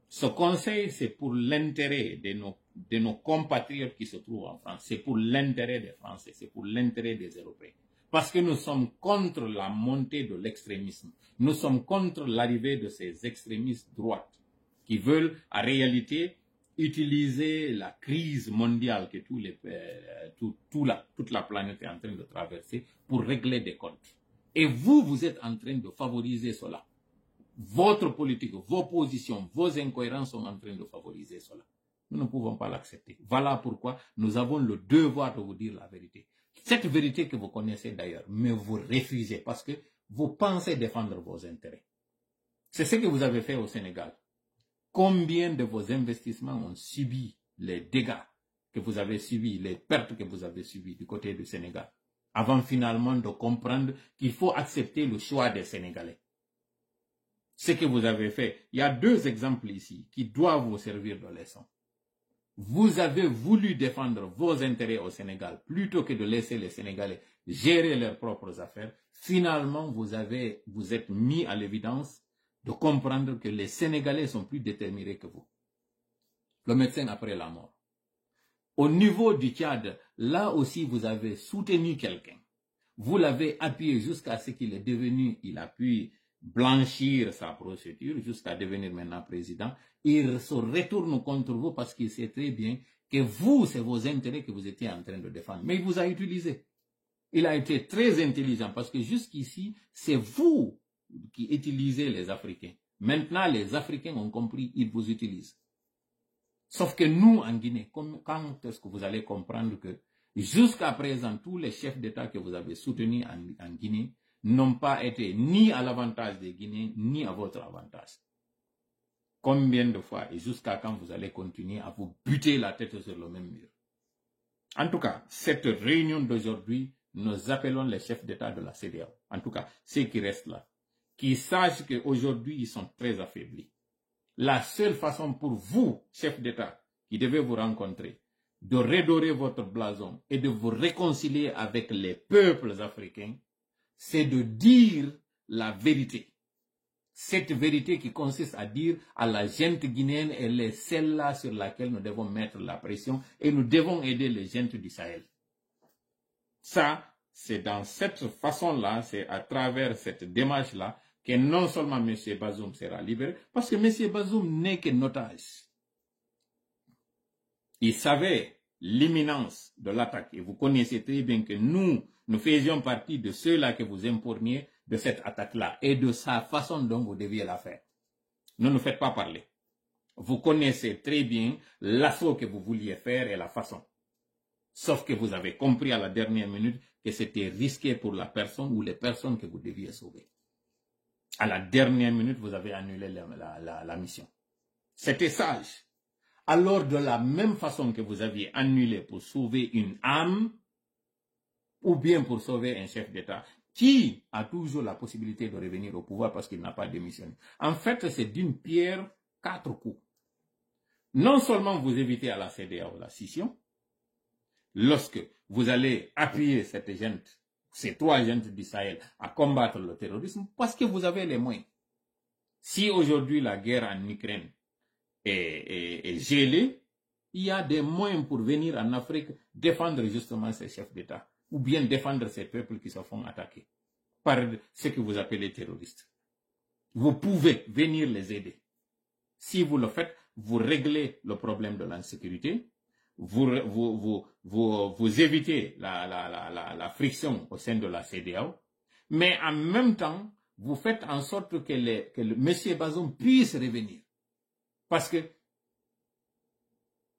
Ce conseil, c'est pour l'intérêt de nos compatriotes qui se trouvent en France. C'est pour l'intérêt des Français, c'est pour l'intérêt des Européens. Parce que nous sommes contre la montée de l'extrémisme. Nous sommes contre l'arrivée de ces extrémistes droites qui veulent, en réalité, utiliser la crise mondiale que toute la planète est en train de traverser pour régler des comptes. Et vous êtes en train de favoriser cela. Votre politique, vos positions, vos incohérences sont en train de favoriser cela. Nous ne pouvons pas l'accepter. Voilà pourquoi nous avons le devoir de vous dire la vérité. Cette vérité que vous connaissez d'ailleurs, mais vous refusez parce que vous pensez défendre vos intérêts. C'est ce que vous avez fait au Sénégal. Combien de vos investissements ont subi les dégâts que vous avez subis, les pertes que vous avez subies du côté du Sénégal, avant finalement de comprendre qu'il faut accepter le choix des Sénégalais. Ce que vous avez fait, il y a deux exemples ici qui doivent vous servir de leçon. Vous avez voulu défendre vos intérêts au Sénégal plutôt que de laisser les Sénégalais gérer leurs propres affaires. Finalement, vous êtes mis à l'évidence de comprendre que les Sénégalais sont plus déterminés que vous. Le médecin après la mort. Au niveau du Tchad, là aussi vous avez soutenu quelqu'un. Vous l'avez appuyé jusqu'à ce qu'il est devenu, il a pu blanchir sa procédure jusqu'à devenir maintenant président. Il se retourne contre vous parce qu'il sait très bien que vous, c'est vos intérêts que vous étiez en train de défendre. Mais il vous a utilisé. Il a été très intelligent parce que jusqu'ici, c'est vous qui utilisez les Africains. Maintenant, les Africains ont compris, ils vous utilisent. Sauf que nous, en Guinée, quand est-ce que vous allez comprendre que jusqu'à présent, tous les chefs d'État que vous avez soutenus en Guinée n'ont pas été ni à l'avantage des Guinéens, ni à votre avantage. Combien de fois et jusqu'à quand vous allez continuer à vous buter la tête sur le même mur? En tout cas, cette réunion d'aujourd'hui, nous appelons les chefs d'État de la CEDEAO. En tout cas, ceux qui restent là, qui sachent qu'aujourd'hui, ils sont très affaiblis. La seule façon pour vous, chefs d'État, qui devez vous rencontrer, de redorer votre blason et de vous réconcilier avec les peuples africains, c'est de dire la vérité. Cette vérité qui consiste à dire à la gente guinéenne, elle est celle-là sur laquelle nous devons mettre la pression et nous devons aider les gens du Sahel. Ça, c'est dans cette façon-là, c'est à travers cette démarche-là que non seulement M. Bazoum sera libéré, parce que M. Bazoum n'est qu'un otage. Il savait l'imminence de l'attaque et vous connaissez très bien que nous faisions partie de ceux-là que vous imporniez de cette attaque-là et de sa façon dont vous deviez la faire. Ne nous faites pas parler. Vous connaissez très bien l'assaut que vous vouliez faire et la façon. Sauf que vous avez compris à la dernière minute que c'était risqué pour la personne ou les personnes que vous deviez sauver. À la dernière minute, vous avez annulé la mission. C'était sage. Alors, de la même façon que vous aviez annulé pour sauver une âme, ou bien pour sauver un chef d'État, qui a toujours la possibilité de revenir au pouvoir parce qu'il n'a pas démissionné. En fait, c'est d'une pierre 4 coups. Non seulement vous évitez à la CEDEAO la scission, lorsque vous allez appuyer ces trois gentes du Sahel à combattre le terrorisme, parce que vous avez les moyens. Si aujourd'hui la guerre en Ukraine est gelée, il y a des moyens pour venir en Afrique défendre justement ces chefs d'État, ou bien défendre ces peuples qui se font attaquer par ce que vous appelez terroristes. Vous pouvez venir les aider. Si vous le faites, vous réglez le problème de l'insécurité, vous évitez la friction au sein de la CEDEAO, mais en même temps, vous faites en sorte que M. Bazoum puisse revenir. Parce que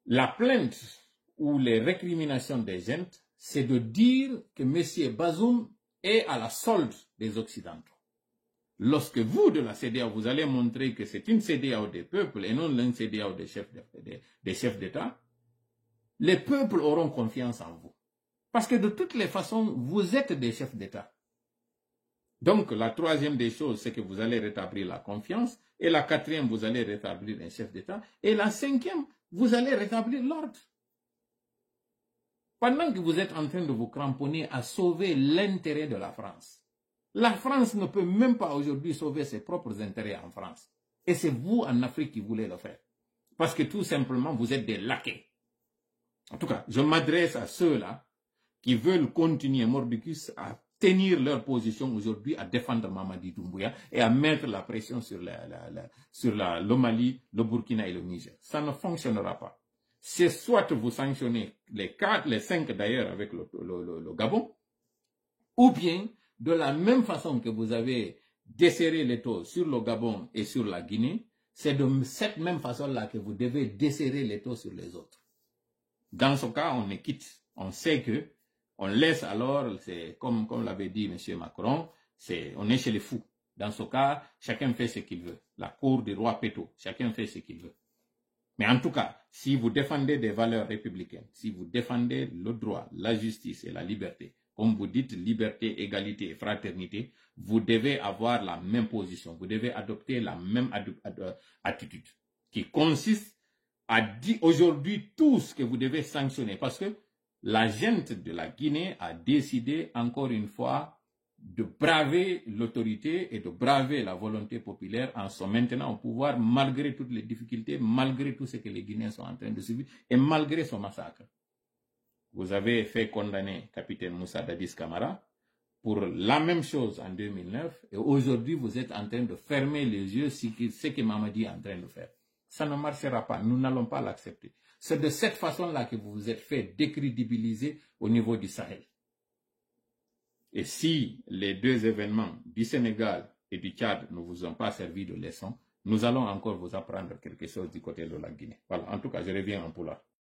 la plainte ou les récriminations des gens, c'est de dire que M. Bazoum est à la solde des Occidentaux. Lorsque vous, de la CEDEAO, vous allez montrer que c'est une CEDEAO des peuples et non une CEDEAO des chefs d'État, les peuples auront confiance en vous. Parce que de toutes les façons, vous êtes des chefs d'État. Donc, la troisième des choses, c'est que vous allez rétablir la confiance. Et la quatrième, vous allez rétablir un chef d'État. Et la cinquième, vous allez rétablir l'ordre. Pendant que vous êtes en train de vous cramponner à sauver l'intérêt de la France, la France ne peut même pas aujourd'hui sauver ses propres intérêts en France. Et c'est vous, en Afrique, qui voulez le faire. Parce que tout simplement, vous êtes des laquais. En tout cas, je m'adresse à ceux-là qui veulent continuer, mordicus, à tenir leur position aujourd'hui, à défendre Mamadi Doumbouya et à mettre la pression sur le Mali, le Burkina et le Niger. Ça ne fonctionnera pas. C'est soit vous sanctionnez les 5 d'ailleurs avec le Gabon, ou bien de la même façon que vous avez desserré les taux sur le Gabon et sur la Guinée, c'est de cette même façon-là que vous devez desserrer les taux sur les autres. Dans ce cas, on est quitte. On sait que on laisse alors, c'est comme l'avait dit M. Macron, on est chez les fous. Dans ce cas, chacun fait ce qu'il veut. La cour du roi Péto, chacun fait ce qu'il veut. Mais en tout cas, si vous défendez des valeurs républicaines, si vous défendez le droit, la justice et la liberté, comme vous dites liberté, égalité et fraternité, vous devez avoir la même position, vous devez adopter la même attitude qui consiste à dire aujourd'hui tout ce que vous devez sanctionner parce que la gente de la Guinée a décidé encore une fois de braver l'autorité et de braver la volonté populaire en se maintenant au pouvoir malgré toutes les difficultés, malgré tout ce que les Guinéens sont en train de subir et malgré son massacre. Vous avez fait condamner capitaine Moussa Dadis Camara pour la même chose en 2009 et aujourd'hui vous êtes en train de fermer les yeux sur ce que Mamadi est en train de faire. Ça ne marchera pas, nous n'allons pas l'accepter. C'est de cette façon-là que vous vous êtes fait décrédibiliser au niveau du Sahel. Et si les deux événements du Sénégal et du Tchad ne vous ont pas servi de leçon, nous allons encore vous apprendre quelque chose du côté de la Guinée. Voilà, en tout cas, je reviens en Poulard.